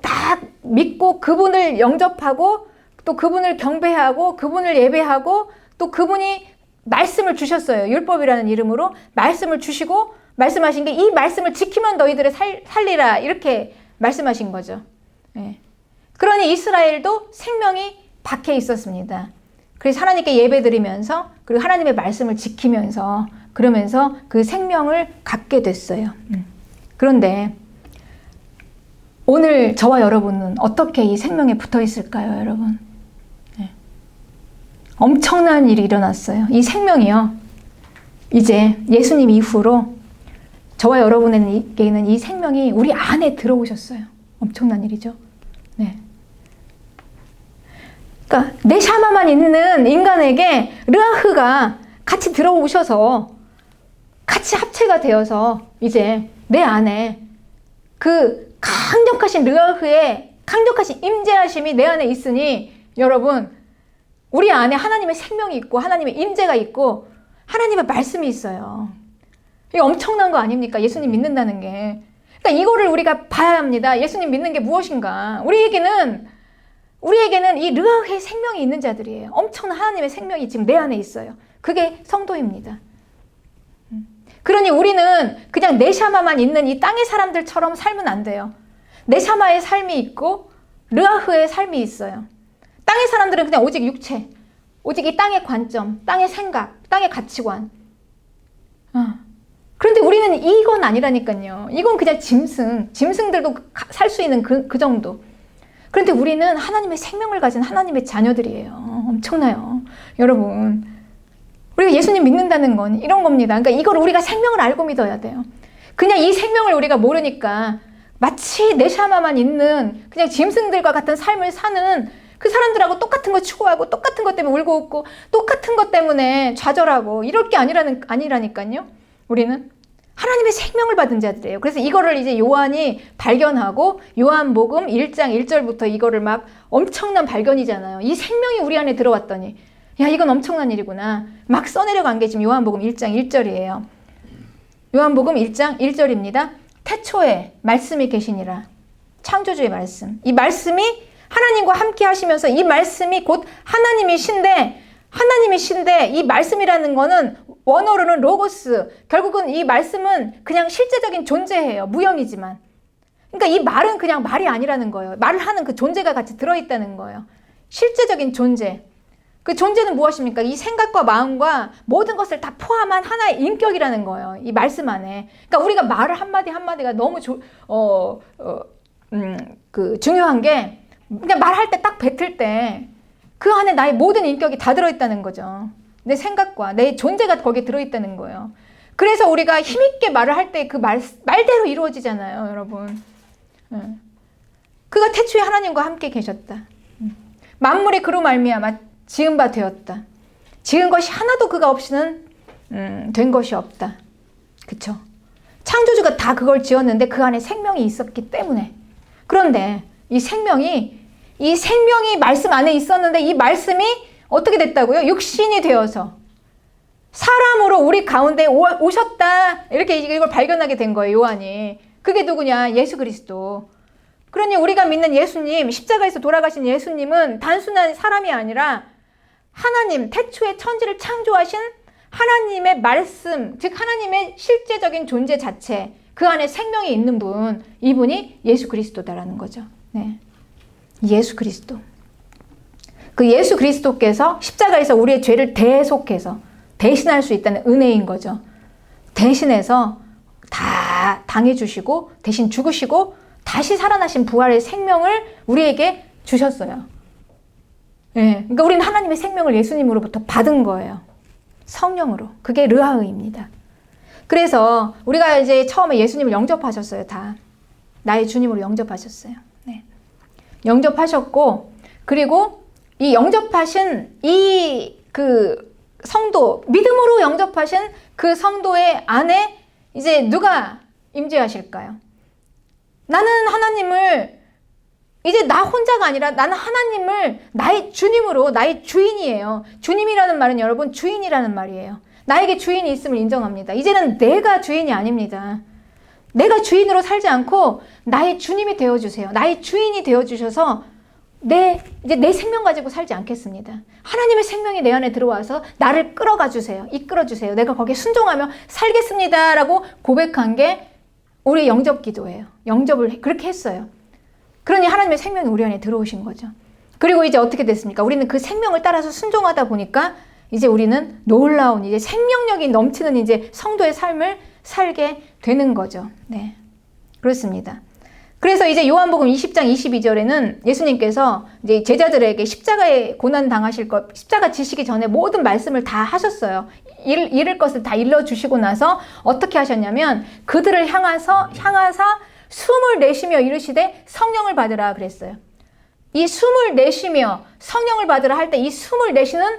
Speaker 1: 딱 믿고 그분을 영접하고 또 그분을 경배하고 그분을 예배하고 또 그분이 말씀을 주셨어요. 율법이라는 이름으로 말씀을 주시고 말씀하신 게 이 말씀을 지키면 너희들을 살리라 이렇게 말씀하신 거죠. 예. 그러니 이스라엘도 생명이 박해 있었습니다. 그래서 하나님께 예배드리면서 그리고 하나님의 말씀을 지키면서 그러면서 그 생명을 갖게 됐어요. 그런데 오늘 저와 여러분은 어떻게 이 생명에 붙어 있을까요, 여러분? 네. 엄청난 일이 일어났어요. 이 생명이요. 이제 예수님 이후로 저와 여러분에게는 이 생명이 우리 안에 들어오셨어요. 엄청난 일이죠. 네. 그러니까 네샤마만 있는 인간에게 르아흐가 같이 들어오셔서 같이 합체가 되어서 이제 내 안에 그 강력하신 르아흐의 강력하신 임재하심이 내 안에 있으니 여러분 우리 안에 하나님의 생명이 있고 하나님의 임재가 있고 하나님의 말씀이 있어요. 이게 엄청난 거 아닙니까? 예수님 믿는다는 게. 그러니까 이거를 우리가 봐야 합니다. 예수님 믿는 게 무엇인가? 우리에게는 이 르아흐의 생명이 있는 자들이에요. 엄청난 하나님의 생명이 지금 내 안에 있어요. 그게 성도입니다. 그러니 우리는 그냥 네샤마만 있는 이 땅의 사람들처럼 살면 안 돼요. 네샤마의 삶이 있고 르아흐의 삶이 있어요. 땅의 사람들은 그냥 오직 육체, 오직 이 땅의 관점, 땅의 생각, 땅의 가치관. 그런데 우리는 이건 아니라니까요. 이건 그냥 짐승들도 살 수 있는 그 정도. 그런데 우리는 하나님의 생명을 가진 하나님의 자녀들이에요. 엄청나요. 여러분, 우리가 예수님 믿는다는 건 이런 겁니다. 그러니까 이걸 우리가 생명을 알고 믿어야 돼요. 그냥 이 생명을 우리가 모르니까 마치 네샤마만 있는 그냥 짐승들과 같은 삶을 사는 그 사람들하고 똑같은 거 추구하고 똑같은 것 때문에 울고 웃고 똑같은 것 때문에 좌절하고 이럴 게 아니라니까요. 우리는 하나님의 생명을 받은 자들이에요. 그래서 이거를 이제 요한이 발견하고 요한복음 1장 1절부터 이거를 막 엄청난 발견이잖아요. 이 생명이 우리 안에 들어왔더니 야 이건 엄청난 일이구나. 막 써내려간 게 지금 요한복음 1장 1절이에요. 요한복음 1장 1절입니다. 태초에 말씀이 계시니라. 창조주의 말씀. 이 말씀이 하나님과 함께 하시면서 이 말씀이 곧 하나님이신데 이 말씀이라는 거는 원어로는 로고스. 결국은 이 말씀은 그냥 실제적인 존재예요. 무형이지만. 그러니까 이 말은 그냥 말이 아니라는 거예요. 말을 하는 그 존재가 같이 들어있다는 거예요. 실제적인 존재. 그 존재는 무엇입니까? 이 생각과 마음과 모든 것을 다 포함한 하나의 인격이라는 거예요. 이 말씀 안에. 그러니까 우리가 말을 한마디 한마디가 너무 중요한 게 그냥 말할 때 딱 뱉을 때 그 안에 나의 모든 인격이 다 들어있다는 거죠. 내 생각과 내 존재가 거기에 들어있다는 거예요. 그래서 우리가 힘있게 말을 할 때 그 말대로 이루어지잖아요, 여러분. 그가 태초에 하나님과 함께 계셨다. 만물이 그로 말미암아 지은 바 되었다. 지은 것이 하나도 그가 없이는 된 것이 없다. 그쵸? 창조주가 다 그걸 지었는데 그 안에 생명이 있었기 때문에. 그런데 이 생명이 말씀 안에 있었는데 이 말씀이 어떻게 됐다고요? 육신이 되어서 사람으로 우리 가운데 오셨다. 이렇게 이걸 발견하게 된 거예요, 요한이. 그게 누구냐? 예수 그리스도. 그러니 우리가 믿는 예수님, 십자가에서 돌아가신 예수님은 단순한 사람이 아니라 하나님, 태초에 천지를 창조하신 하나님의 말씀, 즉 하나님의 실제적인 존재 자체, 그 안에 생명이 있는 분, 이분이 예수 그리스도다라는 거죠. 네. 예수 그리스도. 그 예수 그리스도께서 십자가에서 우리의 죄를 대속해서 대신할 수 있다는 은혜인 거죠. 대신해서 다 당해주시고 대신 죽으시고 다시 살아나신 부활의 생명을 우리에게 주셨어요. 네. 그러니까 우리는 하나님의 생명을 예수님으로부터 받은 거예요. 성령으로. 그게 르아흐입니다. 그래서 우리가 이제 처음에 예수님을 영접하셨어요. 다 나의 주님으로 영접하셨어요. 네. 영접하셨고, 그리고 이 영접하신 이 그 성도, 믿음으로 영접하신 그 성도의 안에 이제 누가 임재하실까요? 나는 하나님을 이제 나 혼자가 아니라 나는 하나님을 나의 주님으로, 나의 주인이에요. 주님이라는 말은 여러분 주인이라는 말이에요. 나에게 주인이 있음을 인정합니다. 이제는 내가 주인이 아닙니다. 내가 주인으로 살지 않고 나의 주님이 되어주세요. 나의 주인이 되어주셔서 이제 내 생명 가지고 살지 않겠습니다. 하나님의 생명이 내 안에 들어와서 나를 끌어가 주세요. 이끌어 주세요. 내가 거기에 순종하며 살겠습니다. 라고 고백한 게 우리의 영접 기도예요. 영접을 그렇게 했어요. 그러니 하나님의 생명이 우리 안에 들어오신 거죠. 그리고 이제 어떻게 됐습니까? 우리는 그 생명을 따라서 순종하다 보니까 이제 우리는 놀라운 이제 생명력이 넘치는 이제 성도의 삶을 살게 되는 거죠. 네. 그렇습니다. 그래서 이제 요한복음 20장 22절에는 예수님께서 이제 제자들에게 십자가에 고난 당하실 것, 십자가 지시기 전에 모든 말씀을 다 하셨어요. 이를 것을 다 일러주시고 나서 어떻게 하셨냐면 그들을 향하사 숨을 내쉬며 이르시되 성령을 받으라 그랬어요. 이 숨을 내쉬며 성령을 받으라 할 때 이 숨을 내쉬는,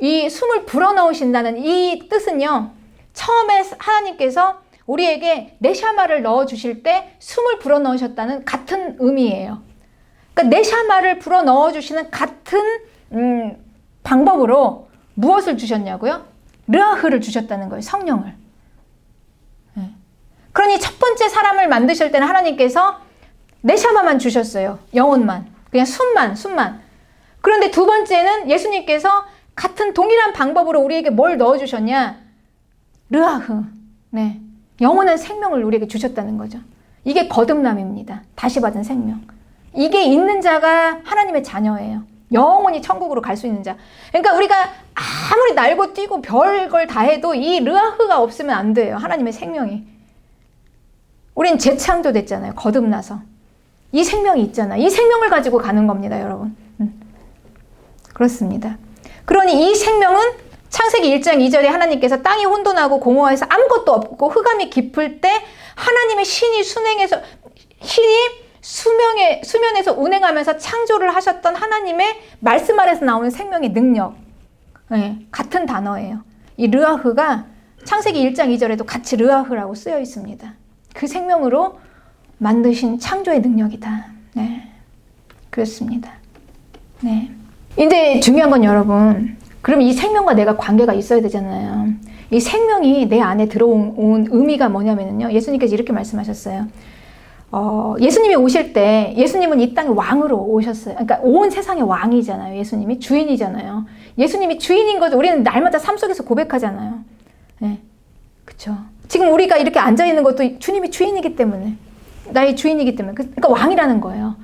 Speaker 1: 이 숨을 불어넣으신다는 이 뜻은요, 처음에 하나님께서 우리에게 네샤마를 넣어주실 때 숨을 불어넣으셨다는 같은 의미예요. 그러니까 네샤마를 불어넣어주시는 같은 방법으로 무엇을 주셨냐고요? 르아흐를 주셨다는 거예요. 성령을. 네. 그러니 첫 번째 사람을 만드실 때는 하나님께서 네샤마만 주셨어요. 영혼만. 그냥 숨만. 그런데 두 번째는 예수님께서 같은 동일한 방법으로 우리에게 뭘 넣어주셨냐? 르아흐. 네. 영원한 생명을 우리에게 주셨다는 거죠. 이게 거듭남입니다. 다시 받은 생명. 이게 있는 자가 하나님의 자녀예요. 영원히 천국으로 갈 수 있는 자. 그러니까 우리가 아무리 날고 뛰고 별걸 다 해도 이 르아흐가 없으면 안 돼요. 하나님의 생명이. 우린 재창조됐잖아요. 거듭나서. 이 생명이 있잖아. 이 생명을 가지고 가는 겁니다, 여러분. 그렇습니다. 그러니 이 생명은 창세기 1장 2절에 하나님께서 땅이 혼돈하고 공허해서 아무것도 없고 흑암이 깊을 때 하나님의 신이 수면에서 운행하면서 창조를 하셨던 하나님의 말씀 아래서 나오는 생명의 능력. 네, 같은 단어예요. 이 르아흐가 창세기 1장 2절에도 같이 르아흐라고 쓰여 있습니다. 그 생명으로 만드신 창조의 능력이다. 네, 그렇습니다. 네. 이제 중요한 건 여러분, 그럼 이 생명과 내가 관계가 있어야 되잖아요. 이 생명이 내 안에 들어온 의미가 뭐냐면요. 예수님께서 이렇게 말씀하셨어요. 예수님이 오실 때 예수님은 이 땅의 왕으로 오셨어요. 그러니까 온 세상의 왕이잖아요. 예수님이 주인이잖아요. 예수님이 주인인 거죠. 우리는 날마다 삶 속에서 고백하잖아요. 네, 그렇죠. 지금 우리가 이렇게 앉아 있는 것도 주님이 주인이기 때문에, 나의 주인이기 때문에, 그러니까 왕이라는 거예요.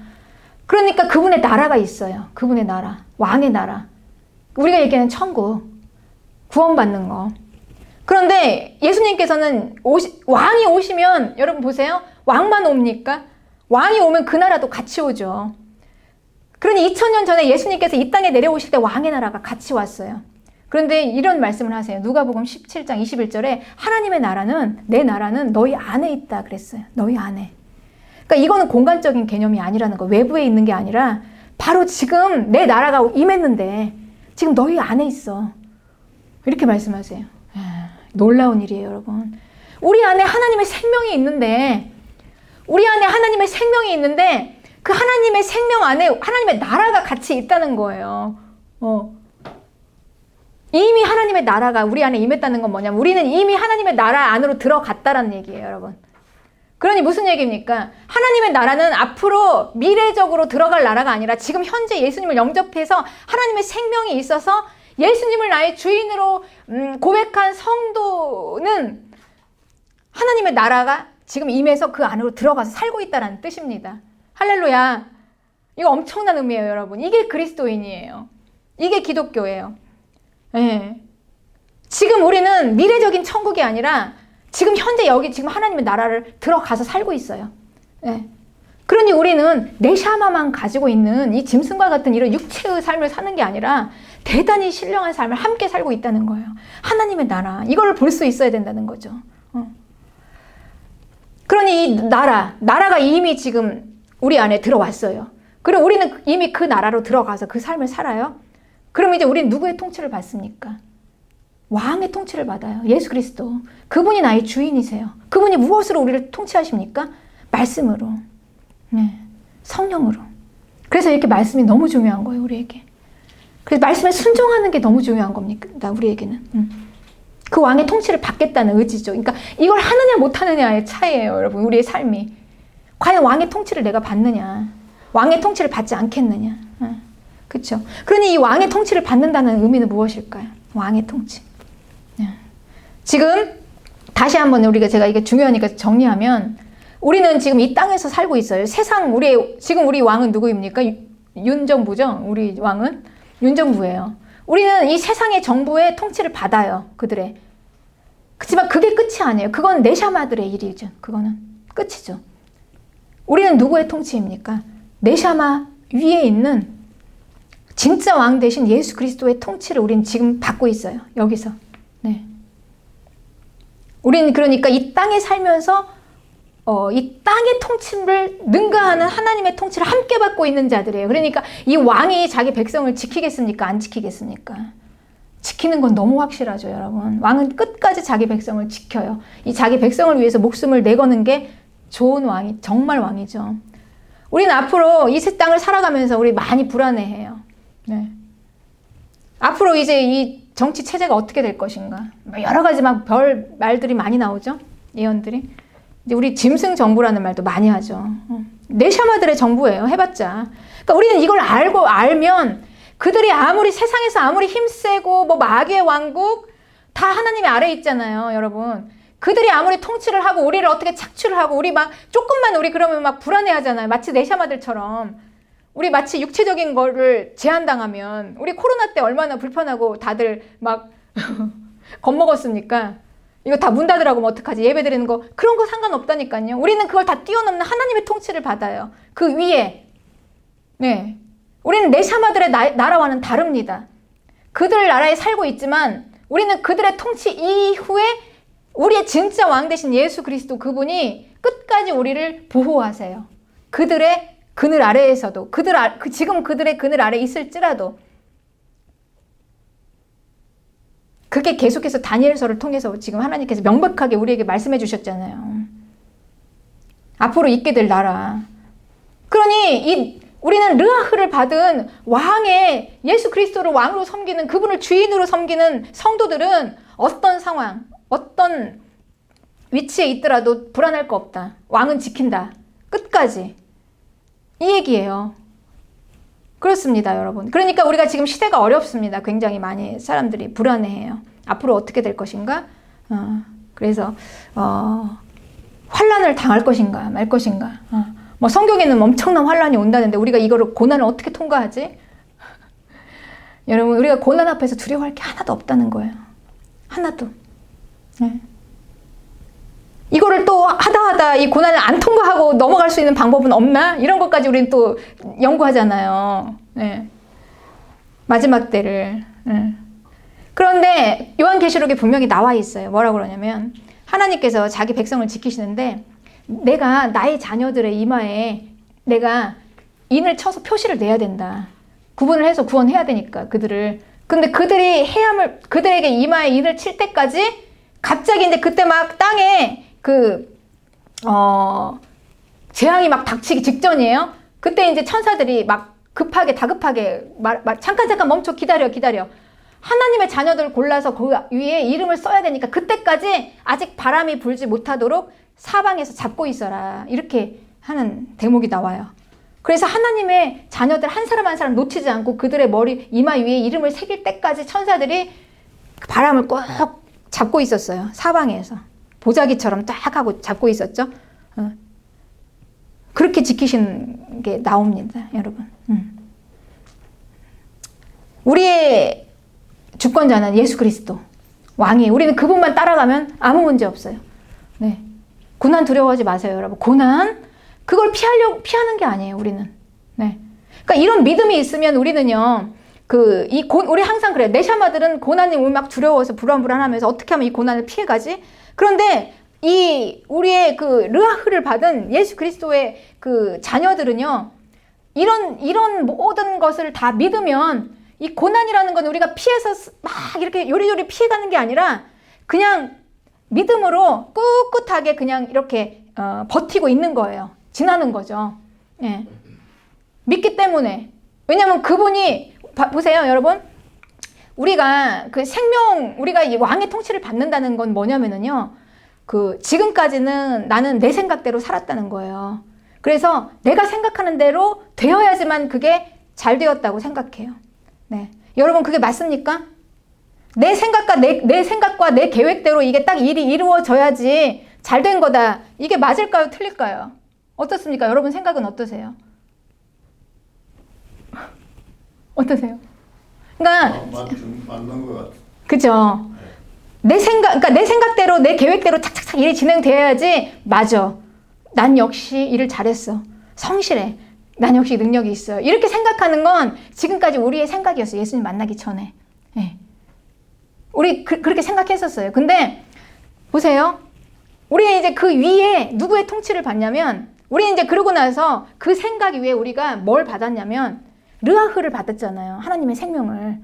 Speaker 1: 그러니까 그분의 나라가 있어요. 그분의 나라, 왕의 나라. 우리가 얘기하는 천국, 구원받는 거. 그런데 예수님께서는 왕이 오시면, 여러분 보세요. 왕만 옵니까? 왕이 오면 그 나라도 같이 오죠. 그러니 2000년 전에 예수님께서 이 땅에 내려오실 때 왕의 나라가 같이 왔어요. 그런데 이런 말씀을 하세요. 누가복음 17장 21절에 하나님의 나라는, 내 나라는 너희 안에 있다 그랬어요. 너희 안에. 그러니까 이거는 공간적인 개념이 아니라는 거. 외부에 있는 게 아니라 바로 지금 내 나라가 임했는데 지금 너희 안에 있어. 이렇게 말씀하세요. 놀라운 일이에요, 여러분. 우리 안에 하나님의 생명이 있는데, 그 하나님의 생명 안에 하나님의 나라가 같이 있다는 거예요. 이미 하나님의 나라가 우리 안에 임했다는 건 뭐냐면 우리는 이미 하나님의 나라 안으로 들어갔다라는 얘기예요, 여러분. 그러니 무슨 얘기입니까? 하나님의 나라는 앞으로 미래적으로 들어갈 나라가 아니라 지금 현재 예수님을 영접해서 하나님의 생명이 있어서 예수님을 나의 주인으로 고백한 성도는 하나님의 나라가 지금 임해서 그 안으로 들어가서 살고 있다는 뜻입니다. 할렐루야. 이거 엄청난 의미예요, 여러분. 이게 그리스도인이에요. 이게 기독교예요. 네. 지금 우리는 미래적인 천국이 아니라 지금 현재 여기 지금 하나님의 나라를 들어가서 살고 있어요. 네. 그러니 우리는 네샤마만 가지고 있는 이 짐승과 같은 이런 육체의 삶을 사는 게 아니라 대단히 신령한 삶을 함께 살고 있다는 거예요. 하나님의 나라, 이걸 볼 수 있어야 된다는 거죠. 그러니 이 나라가 이미 지금 우리 안에 들어왔어요. 그리고 우리는 이미 그 나라로 들어가서 그 삶을 살아요. 그럼 이제 우리는 누구의 통치를 받습니까? 왕의 통치를 받아요. 예수 그리스도. 그분이 나의 주인이세요. 그분이 무엇으로 우리를 통치하십니까? 말씀으로. 네. 성령으로. 그래서 이렇게 말씀이 너무 중요한 거예요, 우리에게. 그래서 말씀에 순종하는 게 너무 중요한 겁니다, 우리에게는. 그 왕의 통치를 받겠다는 의지죠. 그러니까 이걸 하느냐 못하느냐의 차이예요, 여러분. 우리의 삶이. 과연 왕의 통치를 내가 받느냐. 왕의 통치를 받지 않겠느냐. 그렇죠. 그러니 이 왕의 통치를 받는다는 의미는 무엇일까요? 왕의 통치. 지금 다시 한번 제가 이게 중요하니까 정리하면 우리는 지금 이 땅에서 살고 있어요. 세상 지금 우리 왕은 누구입니까? 윤정부죠. 우리 왕은 윤정부예요. 우리는 이 세상의 정부의 통치를 받아요. 그들의. 그렇지만 그게 끝이 아니에요. 그건 네샤마들의 일이죠. 그거는 끝이죠. 우리는 누구의 통치입니까? 네샤마 위에 있는 진짜 왕 대신 예수 그리스도의 통치를 우리는 지금 받고 있어요. 여기서. 네. 우리는 그러니까 이 땅에 살면서 이 땅의 통치를 능가하는 하나님의 통치를 함께 받고 있는 자들이에요. 그러니까 이 왕이 자기 백성을 지키겠습니까? 안 지키겠습니까? 지키는 건 너무 확실하죠, 여러분. 왕은 끝까지 자기 백성을 지켜요. 이 자기 백성을 위해서 목숨을 내거는 게 좋은 왕이, 정말 왕이죠. 우리는 앞으로 이 새 땅을 살아가면서 우리 많이 불안해해요. 네. 앞으로 이제 이 정치 체제가 어떻게 될 것인가. 여러 가지 막 별 말들이 많이 나오죠. 예언들이. 이제 우리 짐승 정부라는 말도 많이 하죠. 네샤마들의 정부예요. 해봤자. 그러니까 우리는 이걸 알면 그들이 세상에서 아무리 힘세고 뭐 마귀의 왕국 다 하나님의 아래에 있잖아요, 여러분. 그들이 아무리 통치를 하고 우리를 어떻게 착취를 하고 우리 막 조금만 우리 그러면 막 불안해하잖아요. 마치 네샤마들처럼. 우리 마치 육체적인 거를 제한당하면 우리 코로나 때 얼마나 불편하고 다들 막 겁먹었습니까? 이거 다 문 닫으라고 면 어떡하지? 예배 드리는 거 그런 거 상관없다니까요. 우리는 그걸 다 뛰어넘는 하나님의 통치를 받아요. 그 위에. 네. 우리는 네샤마들의 나라와는 다릅니다. 그들 나라에 살고 있지만 우리는 그들의 통치 이후에 우리의 진짜 왕 대신 예수 그리스도 그분이 끝까지 우리를 보호하세요. 그들의 그늘 아래에서도 지금 그들의 그늘 아래에 있을지라도 그게 계속해서 다니엘서를 통해서 지금 하나님께서 명백하게 우리에게 말씀해 주셨잖아요. 앞으로 있게 될 나라. 그러니 우리는 르아흐를 받은 왕의 예수 그리스도를 왕으로 섬기는 그분을 주인으로 섬기는 성도들은 어떤 상황, 어떤 위치에 있더라도 불안할 거 없다. 왕은 지킨다. 끝까지. 이 얘기예요. 그렇습니다, 여러분. 그러니까 우리가 지금 시대가 어렵습니다. 굉장히 많이 사람들이 불안해해요. 앞으로 어떻게 될 것인가? 그래서 환란을 당할 것인가 말 것인가? 뭐 성경에는 엄청난 환란이 온다는데 우리가 이거를 고난을 어떻게 통과하지? 여러분, 우리가 고난 앞에서 두려워할 게 하나도 없다는 거예요. 하나도. 네. 이거를 또 하다 이 고난을 안 통과하고 넘어갈 수 있는 방법은 없나? 이런 것까지 우리는 또 연구하잖아요. 네. 마지막 때를. 네. 그런데 요한계시록에 분명히 나와 있어요. 뭐라고 그러냐면 하나님께서 자기 백성을 지키시는데 내가 나의 자녀들의 이마에 내가 인을 쳐서 표시를 내야 된다. 구분을 해서 구원해야 되니까 그들을. 근데 그들에게 이마에 인을 칠 때까지 갑자기 이제 그때 막 땅에 재앙이 막 닥치기 직전이에요. 그때 이제 천사들이 막 다급하게 잠깐 멈춰 기다려. 하나님의 자녀들을 골라서 그 위에 이름을 써야 되니까 그때까지 아직 바람이 불지 못하도록 사방에서 잡고 있어라. 이렇게 하는 대목이 나와요. 그래서 하나님의 자녀들 한 사람 한 사람 놓치지 않고 그들의 머리 이마 위에 이름을 새길 때까지 천사들이 바람을 꼭 잡고 있었어요. 사방에서. 보자기처럼 딱 하고 잡고 있었죠. 그렇게 지키신 게 나옵니다, 여러분. 우리의 주권자는 예수 그리스도 왕이에요. 우리는 그분만 따라가면 아무 문제 없어요. 네. 고난 두려워하지 마세요, 여러분. 고난 그걸 피하는 게 아니에요, 우리는. 네. 그러니까 이런 믿음이 있으면 우리는요. 우리 항상 그래요. 네샤마들은 고난이 오면 막 두려워서 불안하면서 어떻게 하면 이 고난을 피해가지? 그런데 이 우리의 그 르아흐를 받은 예수 그리스도의 그 자녀들은요, 이런 모든 것을 다 믿으면 이 고난이라는 건 우리가 피해서 막 이렇게 요리조리 피해가는 게 아니라 그냥 믿음으로 꿋꿋하게 그냥 이렇게 버티고 있는 거예요. 지나는 거죠. 예. 믿기 때문에. 왜냐하면 그분이 보세요, 여러분. 우리가 그 우리가 이 왕의 통치를 받는다는 건 뭐냐면은요, 그 지금까지는 나는 내 생각대로 살았다는 거예요. 그래서 내가 생각하는 대로 되어야지만 그게 잘 되었다고 생각해요. 네. 여러분, 그게 맞습니까? 내 생각과 내 계획대로 이게 딱 일이 이루어져야지 잘 된 거다. 이게 맞을까요? 틀릴까요? 어떻습니까? 여러분 생각은 어떠세요? 어떠세요? 그러니까
Speaker 2: 맞는 것 같아요.
Speaker 1: 그죠? 그러니까 내 생각대로 내 계획대로 착착착 일이 진행돼야지 맞아. 난 역시 일을 잘했어. 성실해. 난 역시 능력이 있어요. 이렇게 생각하는 건 지금까지 우리의 생각이었어요. 예수님 만나기 전에. 네. 우리 그렇게 생각했었어요. 근데 보세요. 우리는 이제 그 위에 누구의 통치를 받냐면, 우리는 이제 그러고 나서 그 생각 위에 우리가 뭘 받았냐면 르아흐를 받았잖아요. 하나님의 생명을.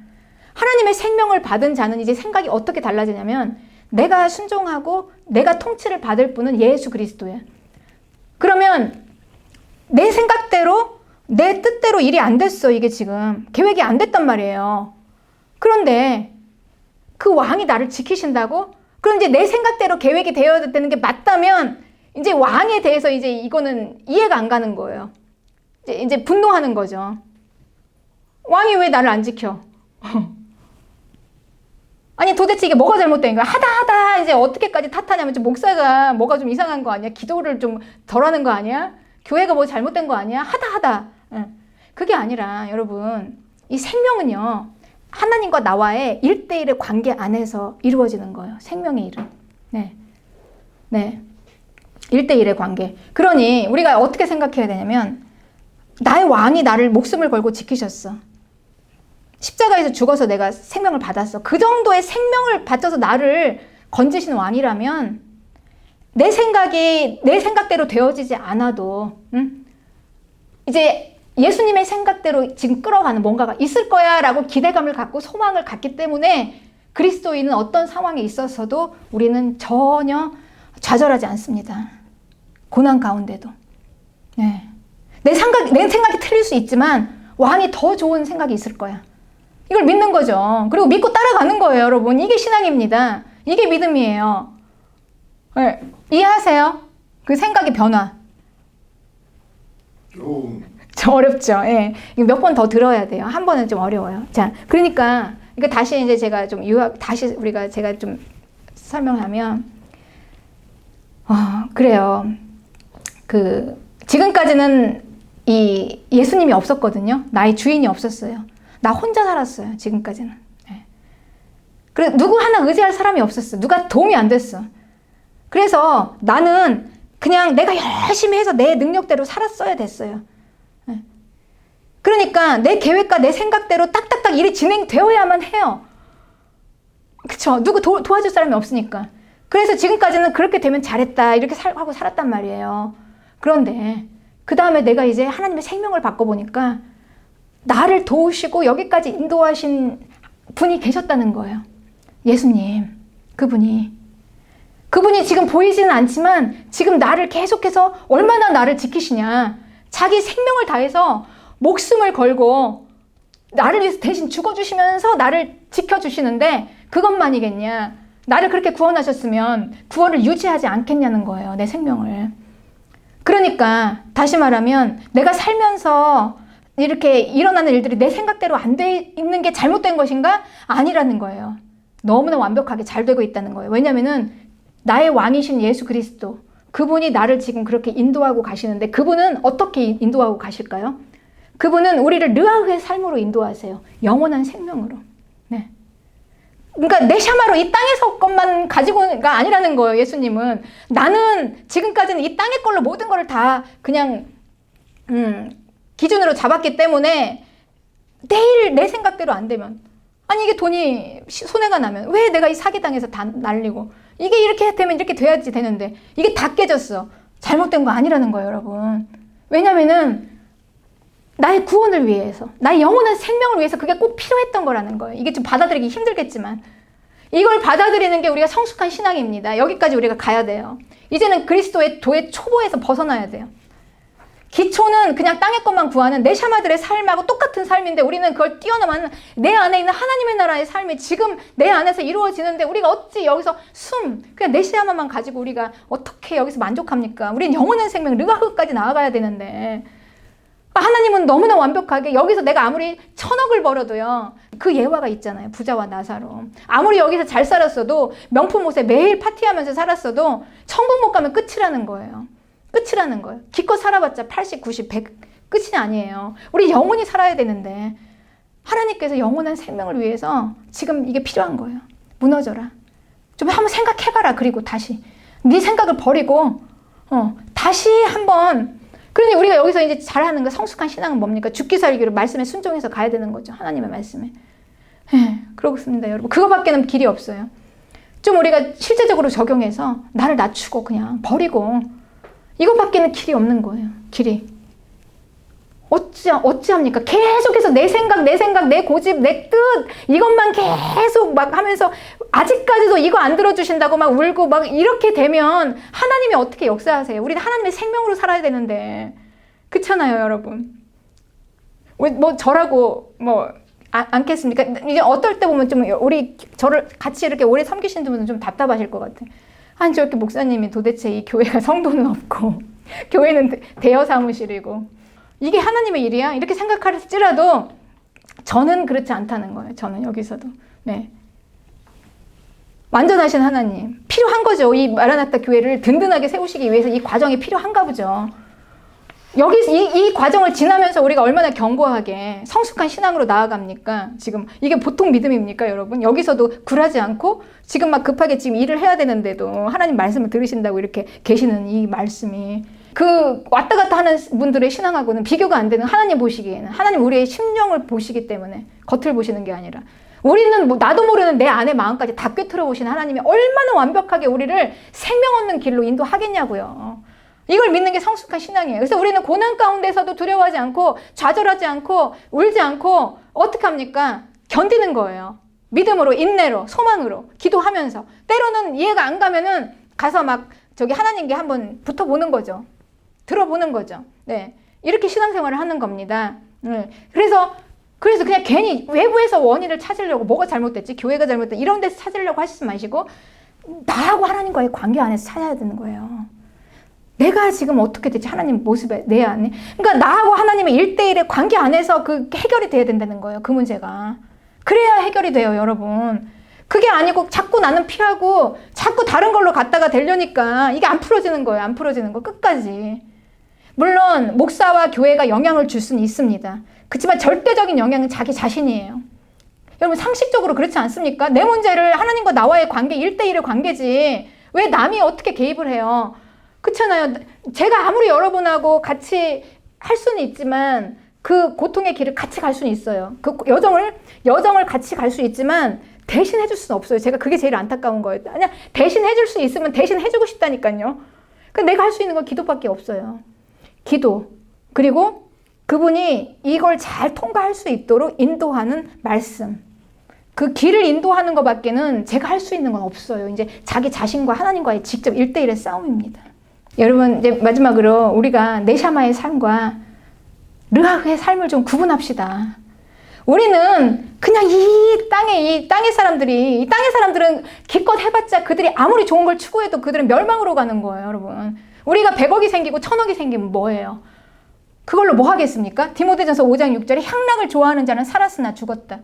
Speaker 1: 하나님의 생명을 받은 자는 이제 생각이 어떻게 달라지냐면, 내가 순종하고 내가 통치를 받을 분은 예수 그리스도야. 그러면 내 생각대로 내 뜻대로 일이 안 됐어. 이게 지금 계획이 안 됐단 말이에요. 그런데 그 왕이 나를 지키신다고? 그럼 이제 내 생각대로 계획이 되어야 되는 게 맞다면 이제 왕에 대해서 이제 이거는 이해가 안 가는 거예요. 이제 분노하는 거죠. 왕이 왜 나를 안 지켜? 아니 도대체 이게 뭐가 잘못된 거야? 하다 이제 어떻게까지 탓하냐면, 좀 목사가 뭐가 좀 이상한 거 아니야? 기도를 좀 덜 하는 거 아니야? 교회가 뭐 잘못된 거 아니야? 하다. 그게 아니라 여러분, 이 생명은요, 하나님과 나와의 1대1의 관계 안에서 이루어지는 거예요. 생명의 일은. 네. 1대1의 관계. 그러니 우리가 어떻게 생각해야 되냐면, 나의 왕이 나를 목숨을 걸고 지키셨어. 십자가에서 죽어서 내가 생명을 받았어. 그 정도의 생명을 바쳐서 나를 건지신 왕이라면 내 생각이 내 생각대로 되어지지 않아도 이제 예수님의 생각대로 지금 끌어가는 뭔가가 있을 거야 라고 기대감을 갖고 소망을 갖기 때문에 그리스도인은 어떤 상황에 있어서도 우리는 전혀 좌절하지 않습니다. 고난 가운데도. 네. 내 생각이 틀릴 수 있지만 왕이 더 좋은 생각이 있을 거야. 이걸 믿는 거죠. 그리고 믿고 따라가는 거예요, 여러분. 이게 신앙입니다. 이게 믿음이에요. 네. 이해하세요? 그 생각의 변화. 좀 어렵죠. 예. 몇 번 더 들어야 돼요. 한 번은 좀 어려워요. 자, 그러니까 다시 이제 제가 좀 제가 좀 설명하면, 그래요. 지금까지는 이 예수님이 없었거든요. 나의 주인이 없었어요. 나 혼자 살았어요. 지금까지는. 네. 그래, 누구 하나 의지할 사람이 없었어. 누가 도움이 안 됐어. 그래서 나는 그냥 내가 열심히 해서 내 능력대로 살았어야 됐어요. 네. 그러니까 내 계획과 내 생각대로 딱딱딱 일이 진행되어야만 해요. 그쵸? 누구 도와줄 사람이 없으니까. 그래서 지금까지는 그렇게 되면 잘했다 이렇게 하고 살았단 말이에요. 그런데 그 다음에 내가 이제 하나님의 생명을 받고 보니까 나를 도우시고 여기까지 인도하신 분이 계셨다는 거예요. 예수님. 그분이 지금 보이지는 않지만 지금 나를 계속해서 얼마나 나를 지키시냐. 자기 생명을 다해서 목숨을 걸고 나를 위해서 대신 죽어주시면서 나를 지켜주시는데 그것만이겠냐. 나를 그렇게 구원하셨으면 구원을 유지하지 않겠냐는 거예요. 내 생명을. 그러니까 다시 말하면 내가 살면서 이렇게 일어나는 일들이 내 생각대로 안 돼 있는 게 잘못된 것인가? 아니라는 거예요. 너무나 완벽하게 잘 되고 있다는 거예요. 왜냐면은 나의 왕이신 예수 그리스도, 그분이 나를 지금 그렇게 인도하고 가시는데 그분은 어떻게 인도하고 가실까요? 그분은 우리를 르아흐의 삶으로 인도하세요. 영원한 생명으로. 네. 그러니까 내 샤마로 이 땅에서 것만 가지고가 아니라는 거예요. 예수님은. 나는 지금까지는 이 땅의 걸로 모든 거를 다 그냥 기준으로 잡았기 때문에 내일 내 생각대로 안 되면, 아니 이게 돈이 손해가 나면 왜 내가 이 사기당해서 다 날리고 이게 이렇게 되면 이렇게 돼야지 되는데 이게 다 깨졌어. 잘못된 거 아니라는 거예요, 여러분. 왜냐면은 나의 구원을 위해서, 나의 영원한 생명을 위해서 그게 꼭 필요했던 거라는 거예요. 이게 좀 받아들이기 힘들겠지만 이걸 받아들이는 게 우리가 성숙한 신앙입니다. 여기까지 우리가 가야 돼요. 이제는 그리스도의 도의 초보에서 벗어나야 돼요. 기초는 그냥 땅의 것만 구하는 내샤마들의 삶하고 똑같은 삶인데 우리는 그걸 뛰어넘는 내 안에 있는 하나님의 나라의 삶이 지금 내 안에서 이루어지는데 우리가 어찌 여기서 그냥 내시아마만 가지고 우리가 어떻게 여기서 만족합니까? 우리는 영원한 생명 르가흐까지 나아가야 되는데 하나님은 너무나 완벽하게 여기서 내가 아무리 1000억을 벌어도요. 그 예화가 있잖아요. 부자와 나사로. 아무리 여기서 잘 살았어도 명품 옷에 매일 파티하면서 살았어도 천국 못 가면 끝이라는 거예요. 끝이라는 거예요. 기껏 살아봤자 80, 90, 100 끝이 아니에요. 우리 영원히 살아야 되는데 하나님께서 영원한 생명을 위해서 지금 이게 필요한 거예요. 무너져라. 좀 한번 생각해봐라. 그리고 다시 네 생각을 버리고 다시 한번. 그러니 우리가 여기서 이제 잘하는 거 성숙한 신앙은 뭡니까? 죽기 살기로 말씀에 순종해서 가야 되는 거죠. 하나님의 말씀에. 그렇습니다, 여러분. 그거밖에는 길이 없어요. 좀 우리가 실제적으로 적용해서 나를 낮추고 그냥 버리고 이것밖에는 길이 없는 거예요. 길이. 어찌합니까? 계속해서 내 생각, 내 고집, 내 뜻 이것만 계속 막 하면서 아직까지도 이거 안 들어주신다고 막 울고 막 이렇게 되면 하나님이 어떻게 역사하세요? 우리는 하나님의 생명으로 살아야 되는데 그렇잖아요, 여러분. 뭐 저라고 뭐 않겠습니까? 이제 어떨 때 보면 좀 저를 같이 이렇게 오래 섬기신 분은 좀 답답하실 것 같아요. 아니 저렇게 목사님이 도대체 이 교회가 성도는 없고 교회는 대여 사무실이고 이게 하나님의 일이야? 이렇게 생각할지라도 저는 그렇지 않다는 거예요. 저는 여기서도. 네. 완전하신 하나님. 필요한 거죠. 이 마라나타 교회를 든든하게 세우시기 위해서 이 과정이 필요한가 보죠. 이 과정을 지나면서 우리가 얼마나 견고하게 성숙한 신앙으로 나아갑니까? 지금 이게 보통 믿음입니까, 여러분? 여기서도 굴하지 않고 지금 막 급하게 지금 일을 해야 되는데도 하나님 말씀을 들으신다고 이렇게 계시는 이 말씀이 그 왔다 갔다 하는 분들의 신앙하고는 비교가 안 되는 하나님 보시기에는 하나님 우리의 심령을 보시기 때문에 겉을 보시는 게 아니라 우리는 뭐 나도 모르는 내 안의 마음까지 다 꿰뚫어 보시는 하나님이 얼마나 완벽하게 우리를 생명 없는 길로 인도하겠냐고요. 이걸 믿는 게 성숙한 신앙이에요. 그래서 우리는 고난 가운데서도 두려워하지 않고 좌절하지 않고 울지 않고 어떻게 합니까? 견디는 거예요. 믿음으로, 인내로, 소망으로 기도하면서 때로는 이해가 안 가면은 가서 막 저기 하나님께 한번 붙어보는 거죠. 들어보는 거죠. 네, 이렇게 신앙생활을 하는 겁니다. 그래서 그냥 괜히 외부에서 원인을 찾으려고 뭐가 잘못됐지, 교회가 잘못됐지 이런 데서 찾으려고 하시지 마시고 나하고 하나님과의 관계 안에서 찾아야 되는 거예요. 내가 지금 어떻게 되지? 하나님 모습에 내 안에. 그러니까 나하고 하나님의 1대1의 관계 안에서 그 해결이 돼야 된다는 거예요. 그 문제가. 그래야 해결이 돼요, 여러분. 그게 아니고 자꾸 나는 피하고 자꾸 다른 걸로 갔다가 되려니까 이게 안 풀어지는 거예요. 안 풀어지는 거 끝까지. 물론 목사와 교회가 영향을 줄 수는 있습니다. 그렇지만 절대적인 영향은 자기 자신이에요. 여러분 상식적으로 그렇지 않습니까? 내 문제를 하나님과 나와의 관계 1대1의 관계지 왜 남이 어떻게 개입을 해요? 그렇잖아요. 제가 아무리 여러분하고 같이 할 수는 있지만 그 고통의 길을 같이 갈 수는 있어요. 그 여정을 같이 갈 수 있지만 대신 해줄 수는 없어요. 제가 그게 제일 안타까운 거예요. 그냥 대신 해줄 수 있으면 대신 해주고 싶다니까요. 그러니까 내가 할 수 있는 건 기도밖에 없어요. 기도. 그리고 그분이 이걸 잘 통과할 수 있도록 인도하는 말씀. 그 길을 인도하는 것밖에는 제가 할 수 있는 건 없어요. 이제 자기 자신과 하나님과의 직접 1대1의 싸움입니다. 여러분 이제 마지막으로 우리가 네샤마의 삶과 르하흐의 삶을 좀 구분합시다. 우리는 그냥 이 땅의 사람들은 기껏 해봤자 그들이 아무리 좋은 걸 추구해도 그들은 멸망으로 가는 거예요, 여러분. 우리가 100억이 생기고 1000억이 생기면 뭐예요? 그걸로 뭐 하겠습니까? 디모데전서 5장 6절에 향락을 좋아하는 자는 살았으나 죽었다.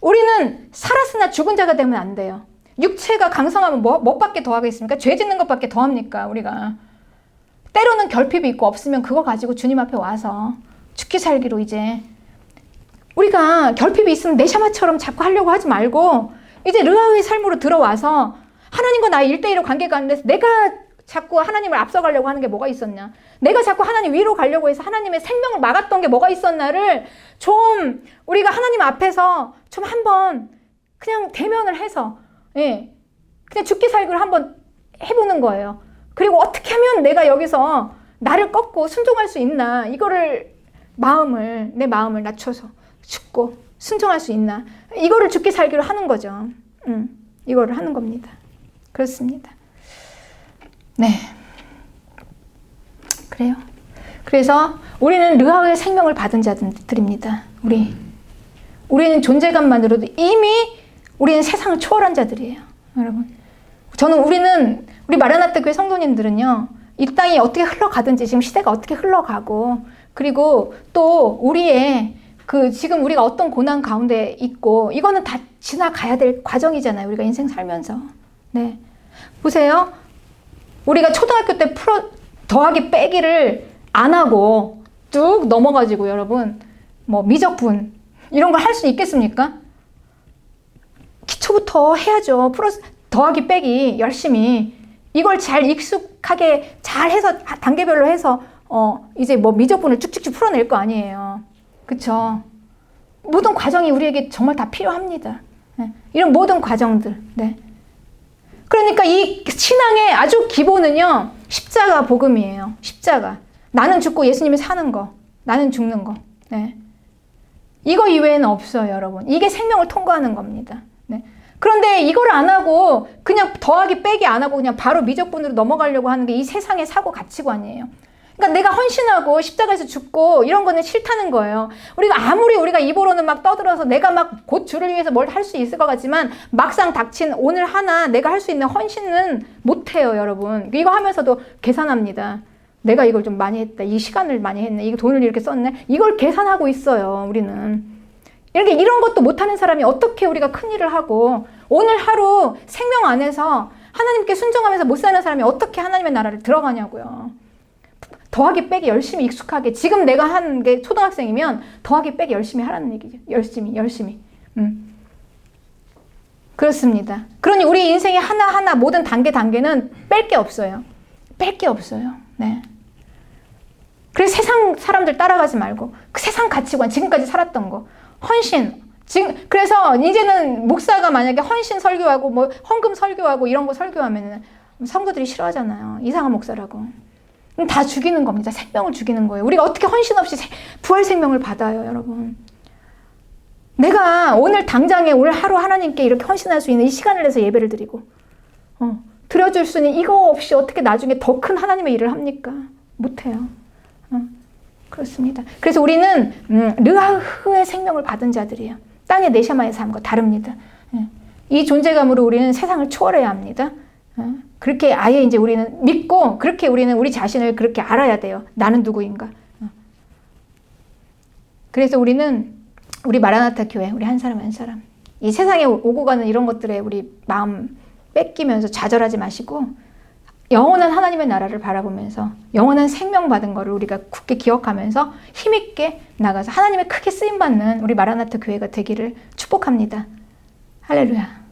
Speaker 1: 우리는 살았으나 죽은 자가 되면 안 돼요. 육체가 강성하면 뭐밖에 더 하겠습니까? 죄 짓는 것밖에 더 합니까, 우리가? 때로는 결핍이 있고 없으면 그거 가지고 주님 앞에 와서 죽기 살기로 이제 우리가 결핍이 있으면 네샤마처럼 자꾸 하려고 하지 말고 이제 르하흐의 삶으로 들어와서 하나님과 나의 1대1의 관계가 안 돼서 내가 자꾸 하나님을 앞서가려고 하는 게 뭐가 있었냐, 내가 자꾸 하나님 위로 가려고 해서 하나님의 생명을 막았던 게 뭐가 있었나를 좀 우리가 하나님 앞에서 좀 한번 그냥 대면을 해서 그냥 죽기 살기를 한번 해보는 거예요. 그리고 어떻게 하면 내가 여기서 나를 꺾고 순종할 수 있나, 이거를 내 마음을 낮춰서 죽고 순종할 수 있나, 이거를 죽기 살기로 하는 거죠. 이거를 하는 겁니다. 그렇습니다. 네. 그래요. 그래서 우리는 르하의 생명을 받은 자들입니다. 우리는 존재감만으로도 이미 우리는 세상을 초월한 자들이에요. 여러분. 우리 마라나타 교회 성도님들은요, 이 땅이 어떻게 흘러가든지, 지금 시대가 어떻게 흘러가고, 그리고 또 우리의 지금 우리가 어떤 고난 가운데 있고, 이거는 다 지나가야 될 과정이잖아요. 우리가 인생 살면서. 네. 보세요. 우리가 초등학교 때 더하기 빼기를 안 하고 쭉 넘어가지고 여러분, 뭐 미적분 이런 걸 할 수 있겠습니까? 기초부터 해야죠. 더하기 빼기 열심히 이걸 잘 익숙하게 잘 해서 단계별로 해서 이제 뭐 미적분을 쭉쭉쭉 풀어낼 거 아니에요. 그쵸? 모든 과정이 우리에게 정말 다 필요합니다. 네. 이런 모든 과정들. 네. 그러니까 이 신앙의 아주 기본은요, 십자가 복음이에요. 십자가. 나는 죽고 예수님이 사는 거. 나는 죽는 거. 네. 이거 이외에는 없어요, 여러분. 이게 생명을 통과하는 겁니다. 네. 그런데 이걸 안 하고 그냥 더하기 빼기 안 하고 그냥 바로 미적분으로 넘어가려고 하는 게 이 세상의 사고 가치관이에요. 그러니까 내가 헌신하고 십자가에서 죽고 이런 거는 싫다는 거예요. 우리가 입으로는 막 떠들어서 내가 막 곧 주를 위해서 뭘 할 수 있을 것 같지만 막상 닥친 오늘 하나 내가 할 수 있는 헌신은 못해요, 여러분. 이거 하면서도 계산합니다. 내가 이걸 좀 많이 했다. 이 시간을 많이 했네. 이거 돈을 이렇게 썼네. 이걸 계산하고 있어요, 우리는. 이런 것도 못하는 사람이 어떻게 우리가 큰일을 하고 오늘 하루 생명 안에서 하나님께 순종하면서 못 사는 사람이 어떻게 하나님의 나라를 들어가냐고요. 더하기 빼기 열심히 익숙하게, 지금 내가 하는 게 초등학생이면 더하기 빼기 열심히 하라는 얘기죠. 열심히. 그렇습니다. 그러니 우리 인생의 하나하나 모든 단계는 뺄 게 없어요. 네. 그래서 세상 사람들 따라가지 말고 그 세상 가치관, 지금까지 살았던 거, 헌신. 그래서 이제는 목사가 만약에 헌신 설교하고 뭐 헌금 설교하고 이런 거 설교하면은 성도들이 싫어하잖아요. 이상한 목사라고. 다 죽이는 겁니다. 생명을 죽이는 거예요. 우리가 어떻게 헌신 없이 부활 생명을 받아요, 여러분. 내가 오늘 당장에 오늘 하루 하나님께 이렇게 헌신할 수 있는 이 시간을 내서 예배를 드리고 드려줄 수 있는 이거 없이 어떻게 나중에 더 큰 하나님의 일을 합니까? 못해요. 그렇습니다. 그래서 우리는 르하흐의 생명을 받은 자들이에요. 땅의 네샤마의 삶과 다릅니다. 이 존재감으로 우리는 세상을 초월해야 합니다. 그렇게 아예 이제 우리는 믿고 그렇게 우리는 우리 자신을 그렇게 알아야 돼요. 나는 누구인가. 그래서 우리 마라나타 교회, 우리 한 사람 한 사람, 이 세상에 오고 가는 이런 것들에 우리 마음 뺏기면서 좌절하지 마시고 영원한 하나님의 나라를 바라보면서 영원한 생명 받은 거를 우리가 굳게 기억하면서 힘있게 나가서 하나님의 크게 쓰임받는 우리 마라나타 교회가 되기를 축복합니다. 할렐루야.